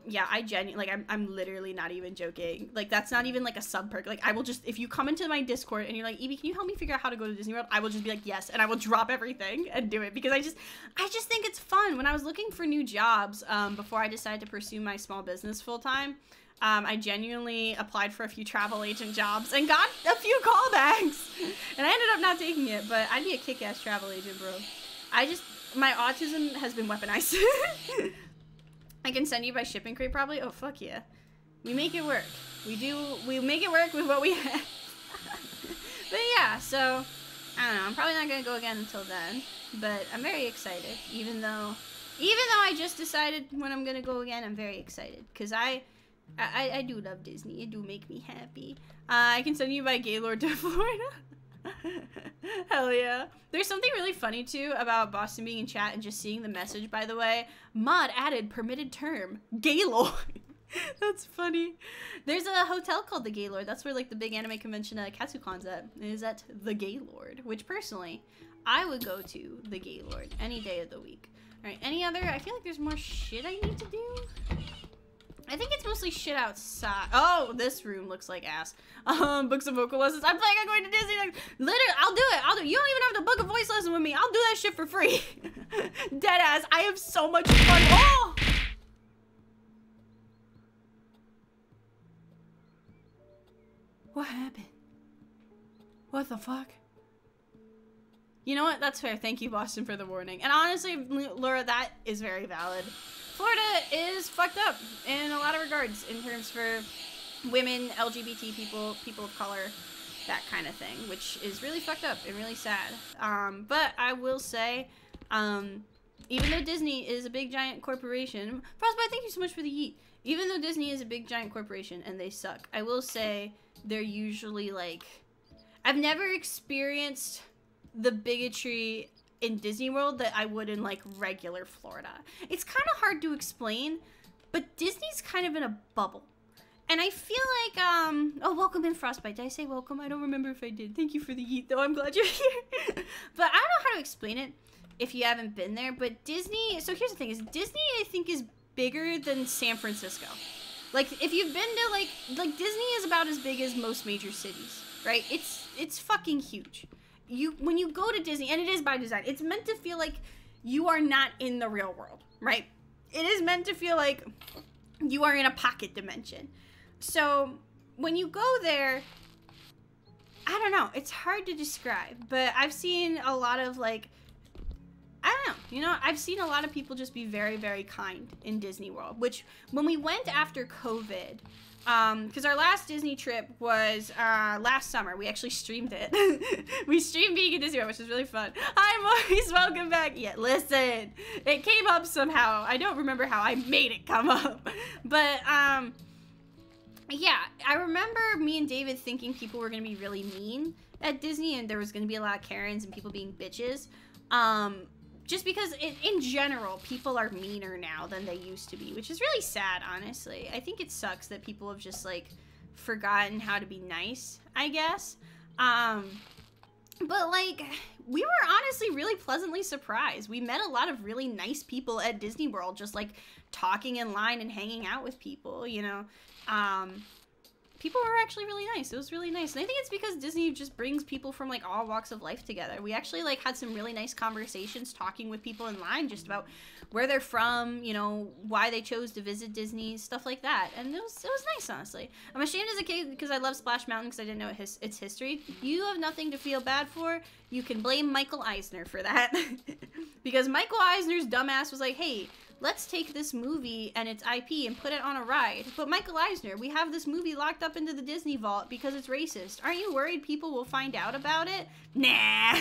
yeah, I genuinely, like, I'm literally not even joking. Like, that's not even like a sub perk. Like, I will just, if you come into my Discord and you're like, Evie, can you help me figure out how to go to Disney World? I will just be like, yes, and I will drop everything and do it because I just think it's fun. When I was looking for new jobs before I decided to pursue my small business full time, I genuinely applied for a few travel agent jobs and got a few callbacks, and I ended up not taking it. But I'd be a kick-ass travel agent, bro. My autism has been weaponized. I can send you by shipping crate probably. Oh, fuck yeah. We make it work. We make it work with what we have. But yeah, so, I don't know. I'm probably not going to go again until then. But I'm very excited. Even though I just decided when I'm going to go again, I'm very excited. Because I do love Disney. It do make me happy. I can send you by Gaylord to Florida. Hell yeah. There's something really funny too about Boston being in chat and just seeing the message, by the way. Mod added permitted term. Gaylord. That's funny. There's a hotel called the Gaylord. That's where like the big anime convention at Katsucon's at. It is at the Gaylord, which personally, I would go to the Gaylord any day of the week. Alright, any other? I feel like there's more shit I need to do. I think it's mostly shit outside. Oh, this room looks like ass. Books of vocal lessons. I'm planning on going to Disney next. Literally, I'll do it. You don't even have to book a voice lesson with me. I'll do that shit for free. Dead ass. I have so much fun. Oh! What happened? What the fuck? You know what? That's fair. Thank you, Boston, for the warning. And honestly, Laura, that is very valid. Florida is fucked up in a lot of regards in terms for women, LGBT people, people of color, that kind of thing, which is really fucked up and really sad. But I will say, even though Disney is a big giant corporation, Frostbite, thank you so much for the yeet. Even though Disney is a big giant corporation and they suck, I will say they're usually like, I've never experienced the bigotry in Disney World that I would in like regular Florida. It's kind of hard to explain, but Disney's kind of in a bubble. And I feel like, oh, welcome in, Frostbite. Did I say welcome? I don't remember if I did. Thank you for the yeet, though. I'm glad you're here. But I don't know how to explain it if you haven't been there, but Disney, so here's the thing, is Disney, I think, is bigger than San Francisco. Like, if you've been to, like Disney is about as big as most major cities, right? It's fucking huge. When you go to Disney, and it is by design, it's meant to feel like you are not in the real world, right? It is meant to feel like you are in a pocket dimension. So when you go there, I don't know, it's hard to describe, but I've seen a lot of like, I don't know, you know, I've seen a lot of people just be very, very kind in Disney World, which when we went after COVID, because our last Disney trip was last summer. We actually streamed it. We streamed being in Disney World, which was really fun. Hi, Maurice, welcome back. Yeah, listen, it came up somehow. I don't remember how I made it come up, but yeah, I remember me and David thinking people were gonna be really mean at Disney, and there was gonna be a lot of Karens and people being bitches. Just because in general, people are meaner now than they used to be, which is really sad, honestly. I think it sucks that people have just, like, forgotten how to be nice, I guess. But, like, we were honestly really pleasantly surprised. We met a lot of really nice people at Disney World, just, like, talking in line and hanging out with people, you know. People were actually really nice. It was really nice. And I think it's because Disney just brings people from like all walks of life together. We actually like had some really nice conversations talking with people in line just about where they're from, you know, why they chose to visit Disney, stuff like that. And it was nice, honestly. I'm ashamed as a kid because I love Splash Mountain because I didn't know its history. You have nothing to feel bad for. You can blame Michael Eisner for that. Because Michael Eisner's dumbass was like, hey, let's take this movie and its IP and put it on a ride. But Michael Eisner, we have this movie locked up into the Disney vault because it's racist. Aren't you worried people will find out about it? Nah.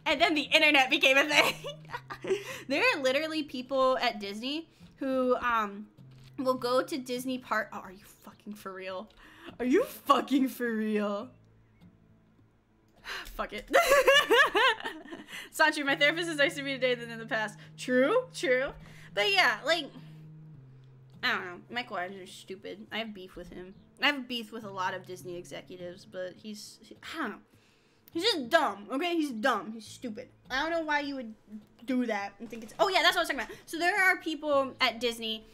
And then the internet became a thing. There are literally people at Disney who will go to Disney Park. Oh, are you fucking for real? Are you fucking for real? Fuck it. It's not true. My therapist is nicer to me today than in the past. True, true. But yeah, like, I don't know. Michael Eisner's stupid. I have beef with him. I have beef with a lot of Disney executives, but I don't know. He's just dumb, okay? He's dumb. He's stupid. I don't know why you would do that and think it's... Oh, yeah, that's what I was talking about. So there are people at Disney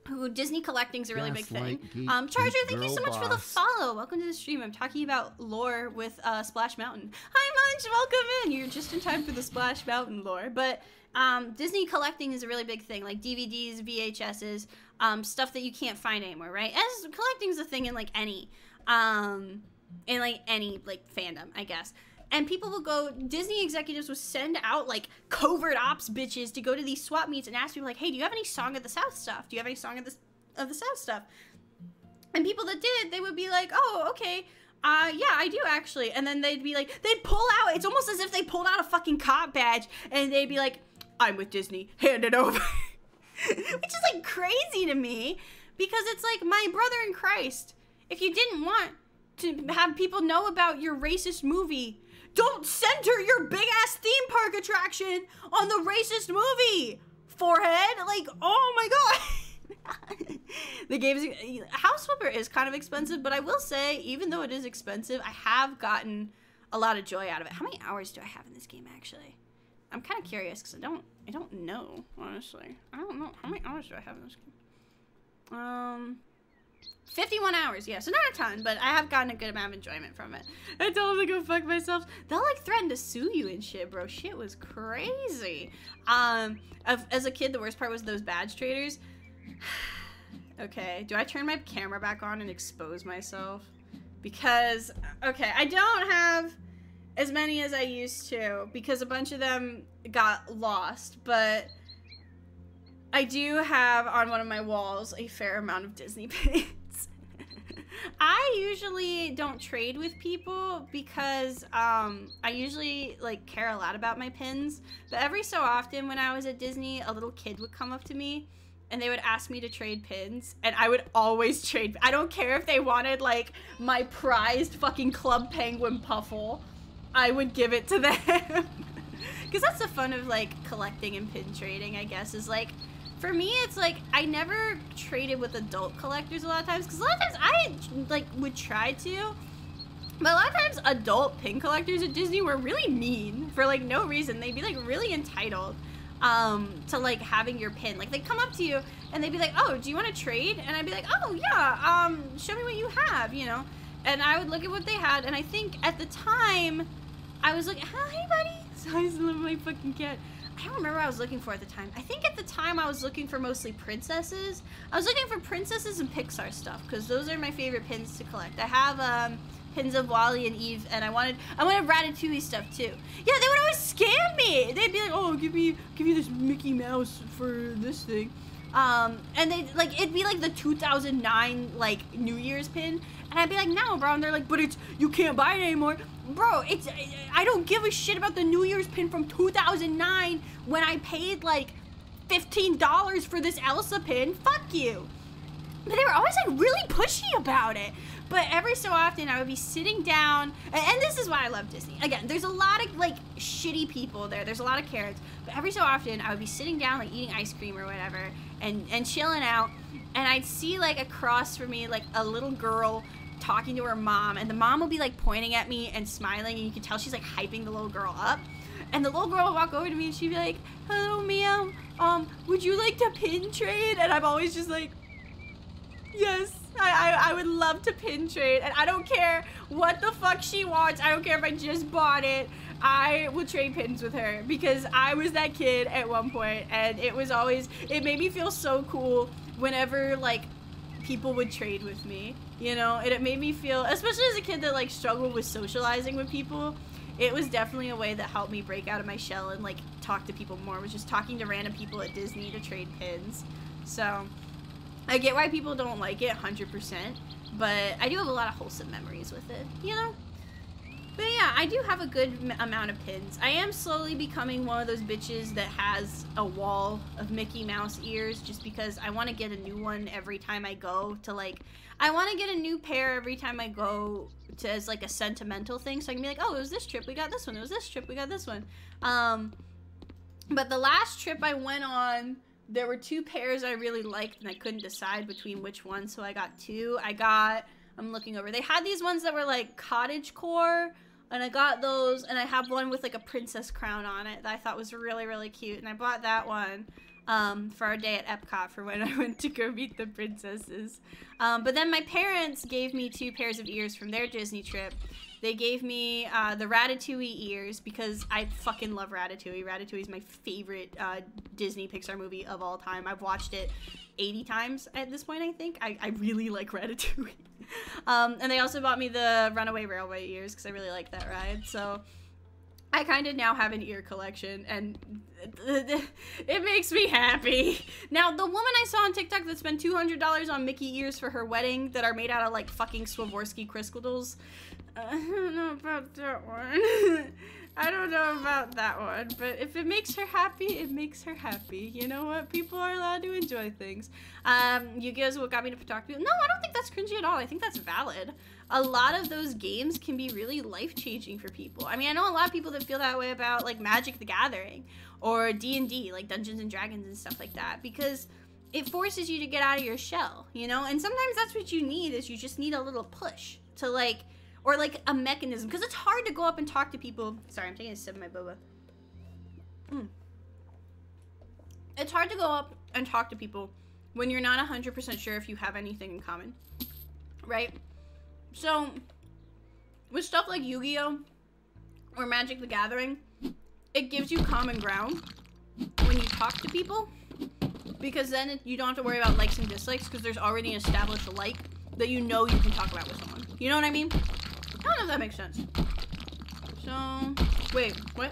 who Disney collecting is a really big thing. Charger, thank you so much for the follow. Welcome to the stream. I'm talking about lore with Splash Mountain. Hi, Munch. Welcome in. You're just in time for the Splash Mountain lore. But Disney collecting is a really big thing, like DVDs, VHSs, stuff that you can't find anymore, right? As collecting is a thing in like any fandom, I guess. And people will go, Disney executives will send out like covert ops bitches to go to these swap meets and ask people like, hey, do you have any Song of the South stuff? Do you have any Song of the South stuff? And people that did, they would be like, oh, okay, yeah, I do actually. And then they'd be like, they'd pull out, it's almost as if they pulled out a fucking cop badge and they'd be like, I'm with Disney, hand it over. Which is like crazy to me because it's like my brother in Christ. If you didn't want to have people know about your racist movie, don't center your big ass theme park attraction on the racist movie, forehead. Like, oh my god. The game's House Flipper is kind of expensive, but I will say, even though it is expensive, I have gotten a lot of joy out of it. How many hours do I have in this game actually? I'm kind of curious because I don't know, honestly. I don't know. How many hours do I have in this game? 51 hours, yeah, so not a ton, but I have gotten a good amount of enjoyment from it. I told them to go fuck myself. They'll like threaten to sue you and shit, bro. Shit was crazy. As a kid, the worst part was those badge traders. Okay, do I turn my camera back on and expose myself? Because, okay, I don't have as many as I used to because a bunch of them got lost, but I do have on one of my walls a fair amount of Disney pins. I usually don't trade with people because I usually like care a lot about my pins, but every so often when I was at Disney, a little kid would come up to me and they would ask me to trade pins, and I would always trade. I don't care if they wanted like my prized fucking Club Penguin Puffle, I would give it to them. Because that's the fun of like collecting and pin trading, I guess, is like, for me, it's like, I never traded with adult collectors a lot of times, because a lot of times I, like, would try to, but a lot of times adult pin collectors at Disney were really mean for, like, no reason. They'd be, like, really entitled to, like, having your pin. Like, they'd come up to you, and they'd be like, oh, do you want to trade? And I'd be like, oh, yeah, show me what you have, you know? And I would look at what they had, and I think at the time, I was like, hi, buddy. So I just love my fucking cat. I don't remember what I was looking for at the time. I think at the time I was looking for mostly princesses. I was looking for princesses and Pixar stuff because those are my favorite pins to collect. I have pins of Wally and Eve, and I wanted Ratatouille stuff too. Yeah, they would always scam me. They'd be like, "Oh, give me this Mickey Mouse for this thing," and they like it'd be like the 2009 like New Year's pin, and I'd be like, "No, bro," and they're like, "But you can't buy it anymore." Bro, I don't give a shit about the New Year's pin from 2009 when I paid like $15 for this Elsa pin. Fuck you. But they were always like really pushy about it. But every so often I would be sitting down, and this is why I love Disney. Again, there's a lot of like shitty people there. There's a lot of Karens. But every so often I would be sitting down like eating ice cream or whatever and chilling out, and I'd see like across from me like a little girl talking to her mom, and the mom will be like pointing at me and smiling, and you can tell she's like hyping the little girl up, and the little girl will walk over to me and she'd be like, hello ma'am, would you like to pin trade? And I'm always just like, yes, I would love to pin trade, and I don't care what the fuck she wants. I don't care if I just bought it. I will trade pins with her because I was that kid at one point, and it made me feel so cool whenever like people would trade with me, you know, and it made me feel, especially as a kid that like struggled with socializing with people, it was definitely a way that helped me break out of my shell and like talk to people more, was just talking to random people at Disney to trade pins. So I get why people don't like it 100%, but I do have a lot of wholesome memories with it, you know? But yeah, I do have a good amount of pins. I am slowly becoming one of those bitches that has a wall of Mickey Mouse ears just because I want to get a new one every time I go to like, I want to get a new pair every time I go to as like a sentimental thing. So I can be like, oh, it was this trip, we got this one. It was this trip, we got this one. But the last trip I went on, there were two pairs I really liked and I couldn't decide between which one. So I got two. I'm looking over. They had these ones that were like cottagecore. And I got those, and I have one with like a princess crown on it that I thought was really, really cute. And I bought that one for our day at Epcot for when I went to go meet the princesses. But then my parents gave me 2 pairs of ears from their Disney trip. They gave me the Ratatouille ears because I fucking love Ratatouille. Ratatouille is my favorite Disney Pixar movie of all time. I've watched it 80 times at this point, I think. I really like Ratatouille. And they also bought me the Runaway Railway ears because I really like that ride. So I kind of now have an ear collection, and it makes me happy. Now, the woman I saw on TikTok that spent $200 on Mickey ears for her wedding that are made out of, like, fucking Swarovski crystals, I don't know about that one. I don't know about that one, but if it makes her happy, it makes her happy. You know what? People are allowed to enjoy things. You guys what got me to talk to you? No, I don't think that's cringy at all. I think that's valid. A lot of those games can be really life-changing for people. I mean, I know a lot of people that feel that way about, like, Magic the Gathering or D&D, like Dungeons and Dragons and stuff like that, because it forces you to get out of your shell, you know? And sometimes that's what you need, is you just need a little push to, like, or like a mechanism, because it's hard to go up and talk to people. Sorry, I'm taking a sip of my boba. It's hard to go up and talk to people when you're not 100% sure if you have anything in common, right? So with stuff like Yu-Gi-Oh! Or Magic the Gathering, it gives you common ground when you talk to people, because then you don't have to worry about likes and dislikes, because there's already an established like that you know you can talk about with someone. You know what I mean? I don't know if that makes sense. So, wait, what?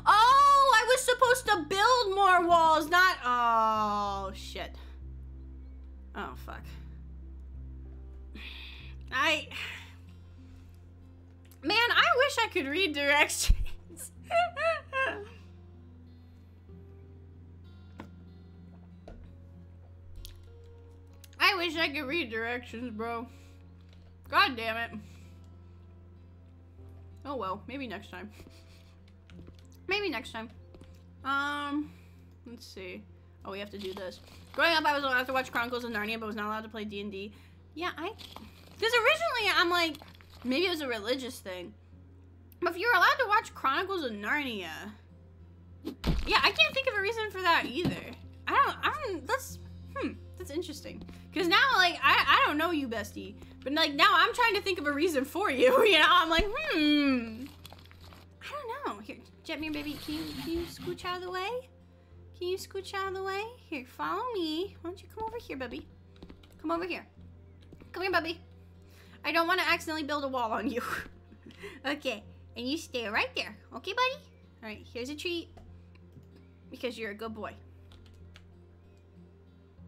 Oh, I was supposed to build more walls, not, oh, shit. Oh, fuck. Man, I wish I could read directions. I wish I could read directions, bro. God damn it. Oh well, maybe next time. Maybe next time. Let's see. Oh, we have to do this. Growing up, I was allowed to watch Chronicles of Narnia, but was not allowed to play D&D. Yeah, because originally, I'm like, maybe it was a religious thing. But if you're allowed to watch Chronicles of Narnia, yeah, I can't think of a reason for that either. That's interesting. Because now, like, I don't know you, bestie. But, like, now I'm trying to think of a reason for you, you know? I'm like, I don't know. Here, Jetmere, baby, can you scooch out of the way? Can you scooch out of the way? Here, follow me. Why don't you come over here, baby? Come over here. Come here, baby. I don't want to accidentally build a wall on you. Okay, and you stay right there. Okay, buddy? All right, here's a treat. Because you're a good boy.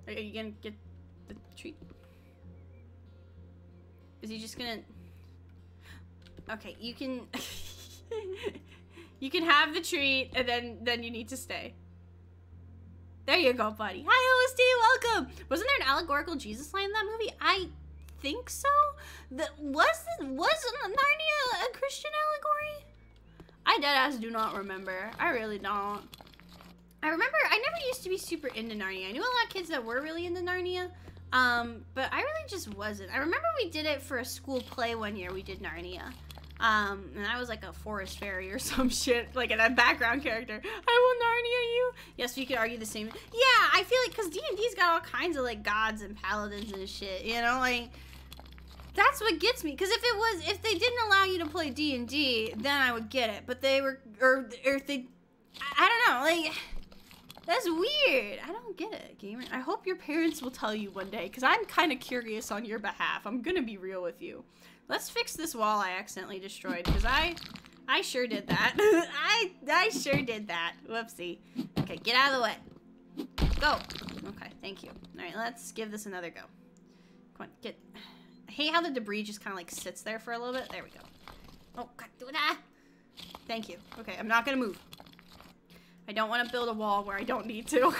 Are you gonna get the treat? Is he just gonna... Okay, you can... you can have the treat, and then you need to stay. There you go, buddy. Hi, OST, welcome! Wasn't there an allegorical Jesus line in that movie? I think so? Was Narnia a Christian allegory? I deadass do not remember. I really don't. I remember, I never used to be super into Narnia. I knew a lot of kids that were really into Narnia, but I really just wasn't. I remember we did it for a school play one year. We did Narnia, and I was like a forest fairy or some shit, like a background character. I will Narnia you. Yes, you could argue the same. Yeah, I feel like, because D&D's got all kinds of, like, gods and paladins and shit, you know, like, that's what gets me. Because if they didn't allow you to play D&D, then I would get it. But they were, or if they, I don't know, like... That's weird. I don't get it, gamer. I hope your parents will tell you one day, because I'm kind of curious on your behalf. I'm gonna be real with you. Let's fix this wall I accidentally destroyed, because I sure did that. I sure did that. Whoopsie. Okay, get out of the way. Go. Okay, thank you. All right, let's give this another go. Come on, get... I hate how the debris just kind of, like, sits there for a little bit. There we go. Oh, God, do that. Thank you. Okay, I'm not gonna move. I don't want to build a wall where I don't need to.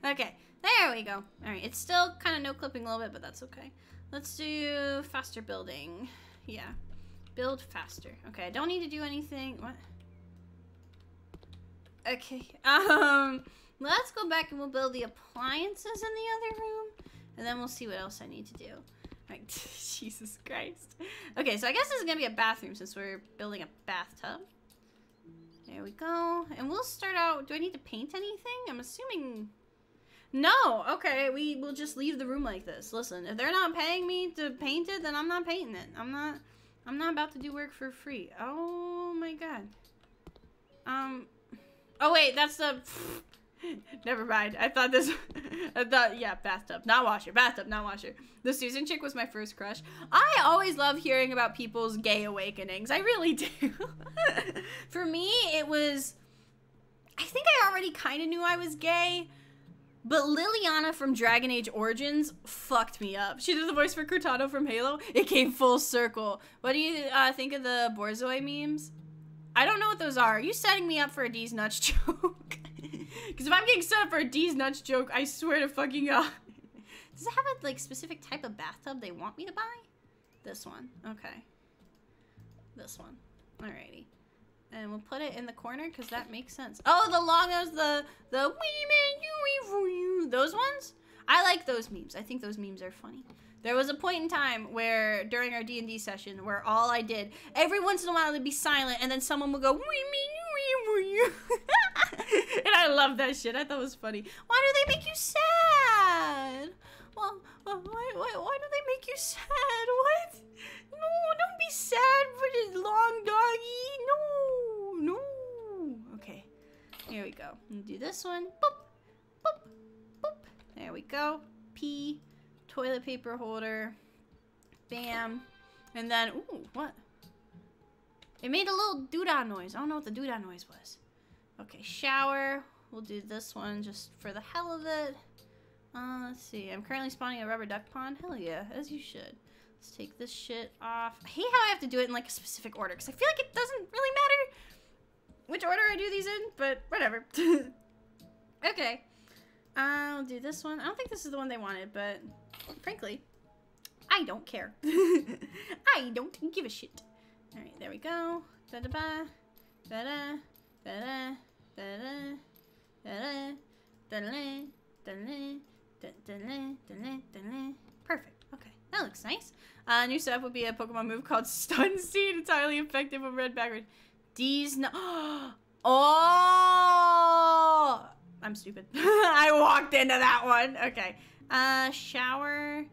Okay, there we go. All right, it's still kind of no clipping a little bit, but that's okay. Let's do faster building. Yeah, build faster. Okay, I don't need to do anything. What? Okay, let's go back and we'll build the appliances in the other room, and then we'll see what else I need to do. Like, Jesus Christ. Okay, so I guess this is gonna be a bathroom since we're building a bathtub. There we go. And we'll start out. Do I need to paint anything? I'm assuming. No. Okay, we will just leave the room like this. Listen, if they're not paying me to paint it, then I'm not painting it. I'm not about to do work for free. Oh my god. Oh wait, that's the. Never mind. I thought, yeah, bathtub, not washer. Bathtub, not washer. The Susan chick was my first crush. I always love hearing about people's gay awakenings. I really do. For me, it was, I think I already kind of knew I was gay, but Liliana from Dragon Age Origins fucked me up. She did the voice for Cortado from Halo. It came full circle. What do you think of the Borzoi memes? I don't know what those are. Are you setting me up for a D's nuts joke? Because if I'm getting set up for a D's nuts joke, I swear to fucking God. Does it have a like specific type of bathtub they want me to buy? This one. Okay. This one. Alrighty. And we'll put it in the corner because that makes sense. Oh, the long as the we man you for you. Those ones? I like those memes. I think those memes are funny. There was a point in time where, during our D&D session, where all I did, every once in a while it'd be silent, and then someone would go, we mean you. And I love that shit. I thought it was funny. Why do they make you sad? Well, why do they make you sad? What? No, don't be sad for this long doggy. No. Okay, here we go. We'll do this one. Boop, boop, boop. There we go. P. Toilet paper holder. Bam. And then, ooh, what? It made a little doodah noise. I don't know what the doodah noise was. Okay, shower. We'll do this one just for the hell of it. Let's see. I'm currently spawning a rubber duck pond. Hell yeah, as you should. Let's take this shit off. I hate how I have to do it in like a specific order because I feel like it doesn't really matter which order I do these in, but whatever. Okay. I'll do this one. I don't think this is the one they wanted, but frankly, I don't care. I don't give a shit. All right, there we go. Da da ba, da da, da da, da da, da da, da da. Perfect. Okay, that looks nice. New setup would be a Pokemon move called Stun Seed, entirely effective when read backwards. D's no. Oh. I'm stupid. I walked into that one. Okay. Shower.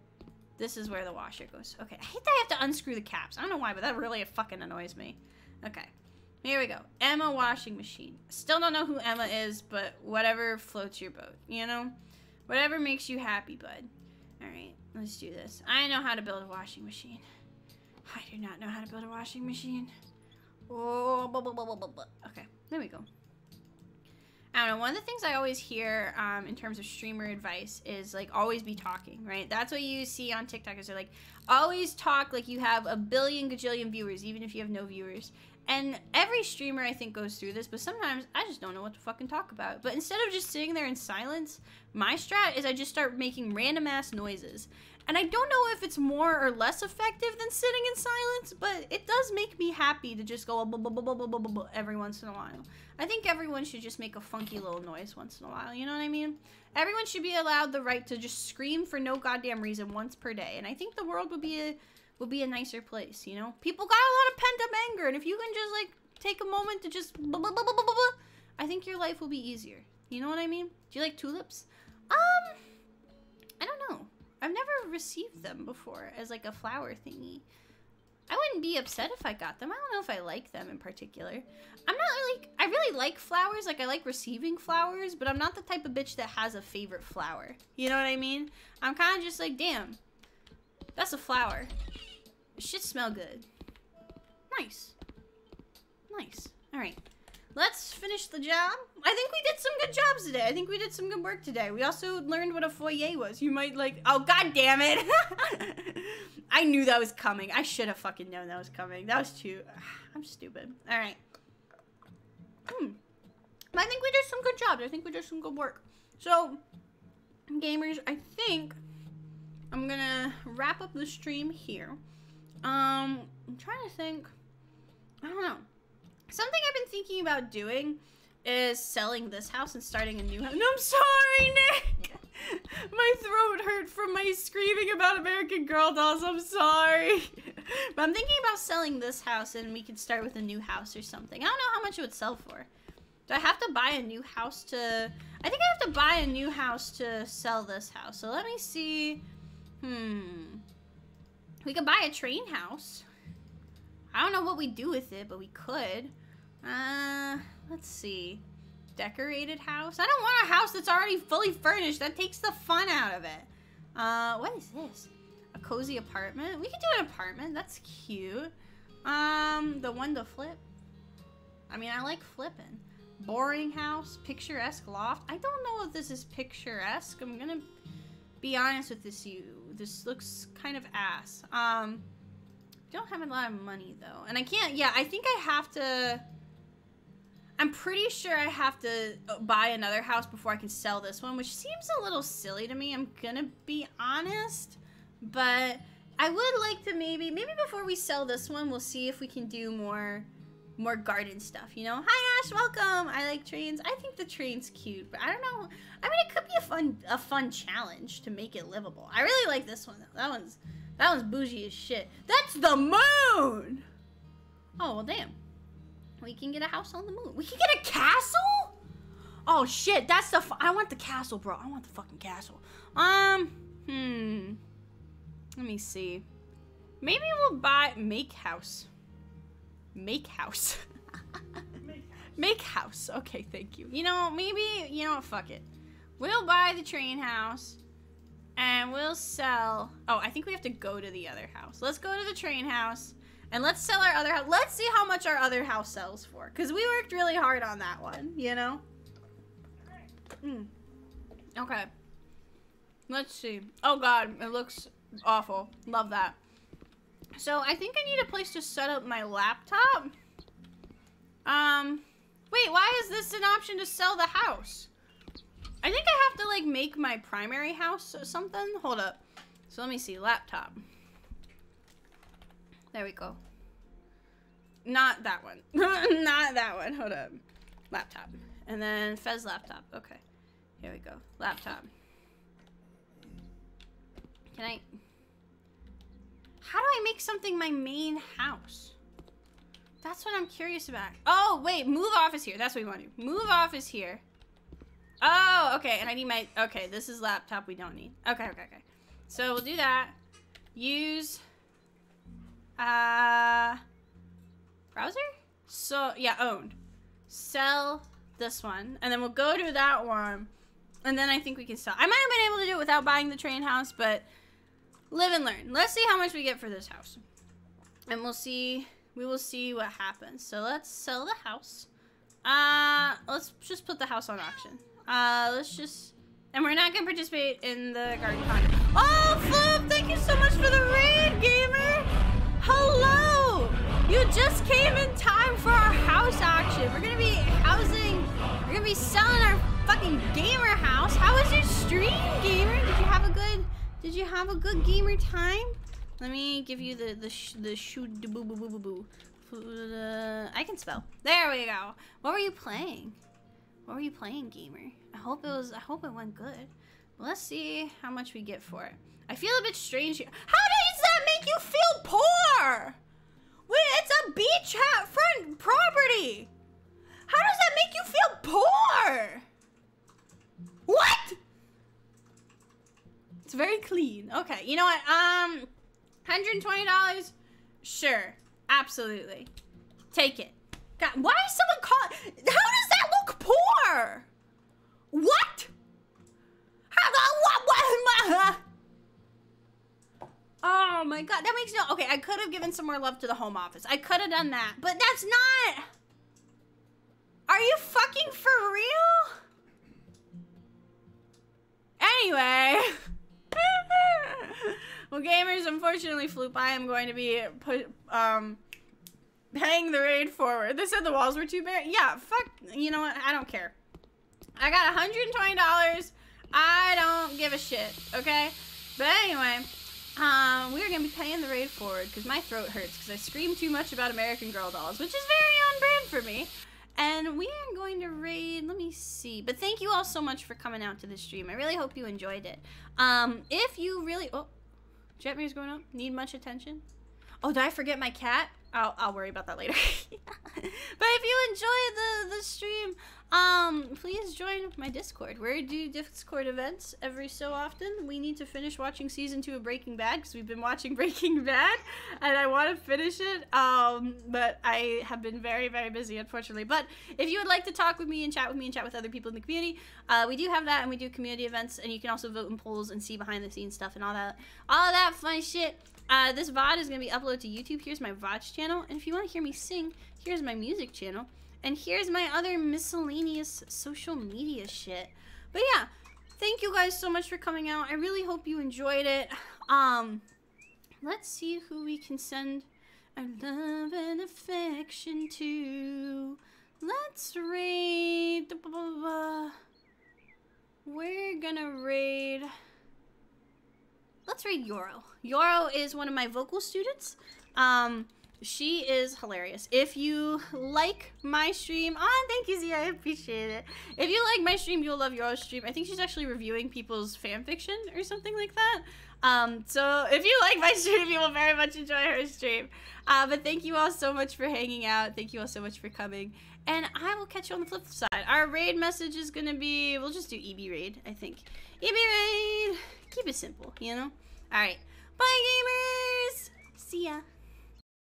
This is where the washer goes. Okay. I hate that I have to unscrew the caps. I don't know why, but that really fucking annoys me. Okay. Here we go. Emma washing machine. Still don't know who Emma is, but whatever floats your boat. You know? Whatever makes you happy, bud. Alright. Let's do this. I know how to build a washing machine. I do not know how to build a washing machine. Oh, blah, blah, blah, blah, blah. Okay. There we go. I don't know, one of the things I always hear in terms of streamer advice is like always be talking, right? That's what you see on TikTok is they're like always talk like you have a billion gajillion viewers even if you have no viewers. And every streamer I think goes through this, but sometimes I just don't know what to fucking talk about. But instead of just sitting there in silence, my strat is I just start making random ass noises. And I don't know if it's more or less effective than sitting in silence, but it does make me happy to just go blah, blah, blah, blah, blah, blah, blah, every once in a while. I think everyone should just make a funky little noise once in a while, you know what I mean? Everyone should be allowed the right to just scream for no goddamn reason once per day. And I think the world would be a nicer place, you know? People got a lot of pent-up anger, and if you can just, like, take a moment to just blah, blah, blah, blah, blah, blah, I think your life will be easier. You know what I mean? Do you like tulips? I don't know. I've never received them before as like a flower thingy. I wouldn't be upset if I got them. I don't know if I like them in particular. I'm not like, I really like flowers. Like I like receiving flowers, but I'm not the type of bitch that has a favorite flower. You know what I mean? I'm kind of just like, damn, that's a flower. It should smell good. Nice. Nice. All right. Let's finish the job. I think we did some good jobs today. I think we did some good work today. We also learned what a foyer was. You might like, oh, god damn it. I knew that was coming. I should have fucking known that was coming. That was too, I'm stupid. All right. I think we did some good jobs. I think we did some good work. So, gamers, I think I'm gonna wrap up the stream here. I'm trying to think. I don't know. Something I've been thinking about doing is selling this house and starting a new house. No, I'm sorry, Nick. My throat hurt from my screaming about American Girl dolls. I'm sorry. But I'm thinking about selling this house and we could start with a new house or something. I don't know how much it would sell for. Do I have to buy a new house to... I think I have to buy a new house to sell this house. So let me see. We could buy a train house. I don't know what we do with it, but we could. Let's see. Decorated house. I don't want a house that's already fully furnished. That takes the fun out of it. What is this? A cozy apartment? We could do an apartment. That's cute. The one to flip. I mean, I like flipping. Boring house. Picturesque loft. I don't know if this is picturesque. I'm gonna be honest with you. This looks kind of ass. Don't have a lot of money though. And I can't, yeah, I think I have to... I'm pretty sure I have to buy another house before I can sell this one, which seems a little silly to me, I'm gonna be honest. But I would like to maybe before we sell this one, we'll see if we can do more garden stuff, you know? Hi Ash, welcome! I like trains. I think the train's cute, but I don't know. I mean, it could be a fun challenge to make it livable. I really like this one though. That one's bougie as shit. That's the moon! Oh, well damn. We can get a house on the moon. We can get a castle? Oh shit, that's the I want the castle, bro. I want the fucking castle. Let me see. Maybe we'll make house. Make house. Make house. Okay, thank you. You know, maybe, you know what, fuck it. We'll buy the train house and we'll sell. Oh, I think we have to go to the other house. Let's go to the train house. And let's sell our other house. Let's see how much our other house sells for. Because we worked really hard on that one, you know? Okay. Let's see. Oh, God. It looks awful. Love that. So, I think I need a place to set up my laptop. Wait, why is this an option to sell the house? I think I have to, like, make my primary house or something. Hold up. So, let me see. Laptop. There we go. Not that one. Not that one. Hold up. Laptop. And then Fez laptop. Okay. Here we go. Laptop. Can I... How do I make something my main house? That's what I'm curious about. Oh, wait. Move office here. That's what we want to do. Move office here. Oh, okay. And I need my... Okay, this is laptop we don't need. Okay. So we'll do that. Use... browser? So, yeah, owned. Sell this one. And then we'll go to that one. And then I think we can sell. I might have been able to do it without buying the train house, but live and learn. Let's see how much we get for this house. And we will see what happens. So let's sell the house. Let's just put the house on auction. And we're not gonna participate in the garden contest. Oh, Flip, thank you so much for the raid, gamer. Hello! You just came in time for our house auction. We're gonna be selling our fucking gamer house. How was your stream, gamer? Did you have a good gamer time? Let me give you the shoot boo boo boo boo boo. I can spell. There we go. What were you playing? What were you playing, gamer? I hope it went good. Let's see how much we get for it. I feel a bit strange here. How does that make you feel poor? Wait, it's a beach front property. How does that make you feel poor? What? It's very clean. Okay, you know what? $120? Sure, absolutely. Take it. God, why is someone calling? How does that look poor? What? What? Oh my God, that makes no... Okay, I could have given some more love to the home office. I could have done that, but that's not... Are you fucking for real? Anyway. Well, gamers, unfortunately, Floop, I am going to be paying the raid forward. They said the walls were too bare. Yeah, fuck. You know what? I don't care. I got $120. I don't give a shit, okay? But anyway, we're gonna be paying the raid forward because my throat hurts because I scream too much about American Girl dolls, which is very on brand for me. And we are going to raid, let me see. But thank you all so much for coming out to the stream. I really hope you enjoyed it. If you really, oh, Jetmir's going up. Need much attention? Oh, did I forget my cat? I'll worry about that later. But if you enjoy the stream, please join my Discord. We do Discord events every so often. We need to finish watching season 2 of Breaking Bad because we've been watching Breaking Bad and I want to finish it. But I have been very, very busy, unfortunately. But if you would like to talk with me and chat with other people in the community, we do have that, and we do community events, and you can also vote in polls and see behind the scenes stuff and all that fun shit. This VOD is going to be uploaded to YouTube. Here's my VOD channel. And if you want to hear me sing, here's my music channel. And here's my other miscellaneous social media shit. But yeah, thank you guys so much for coming out. I really hope you enjoyed it. Let's see who we can send our love and affection to. Let's raid. We're gonna raid. Let's raid Yoro. Yoro is one of my vocal students. She is hilarious. If you like my stream, thank you, Zia, I appreciate it. If you like my stream, you'll love Yoro's stream. I think she's actually reviewing people's fan fiction or something like that. So if you like my stream, you will very much enjoy her stream. But thank you all so much for hanging out. Thank you all so much for coming. And I will catch you on the flip side. Our raid message is gonna be, we'll just do EB raid, I think. EB raid. Keep it simple, you know? Alright. Bye, gamers! See ya.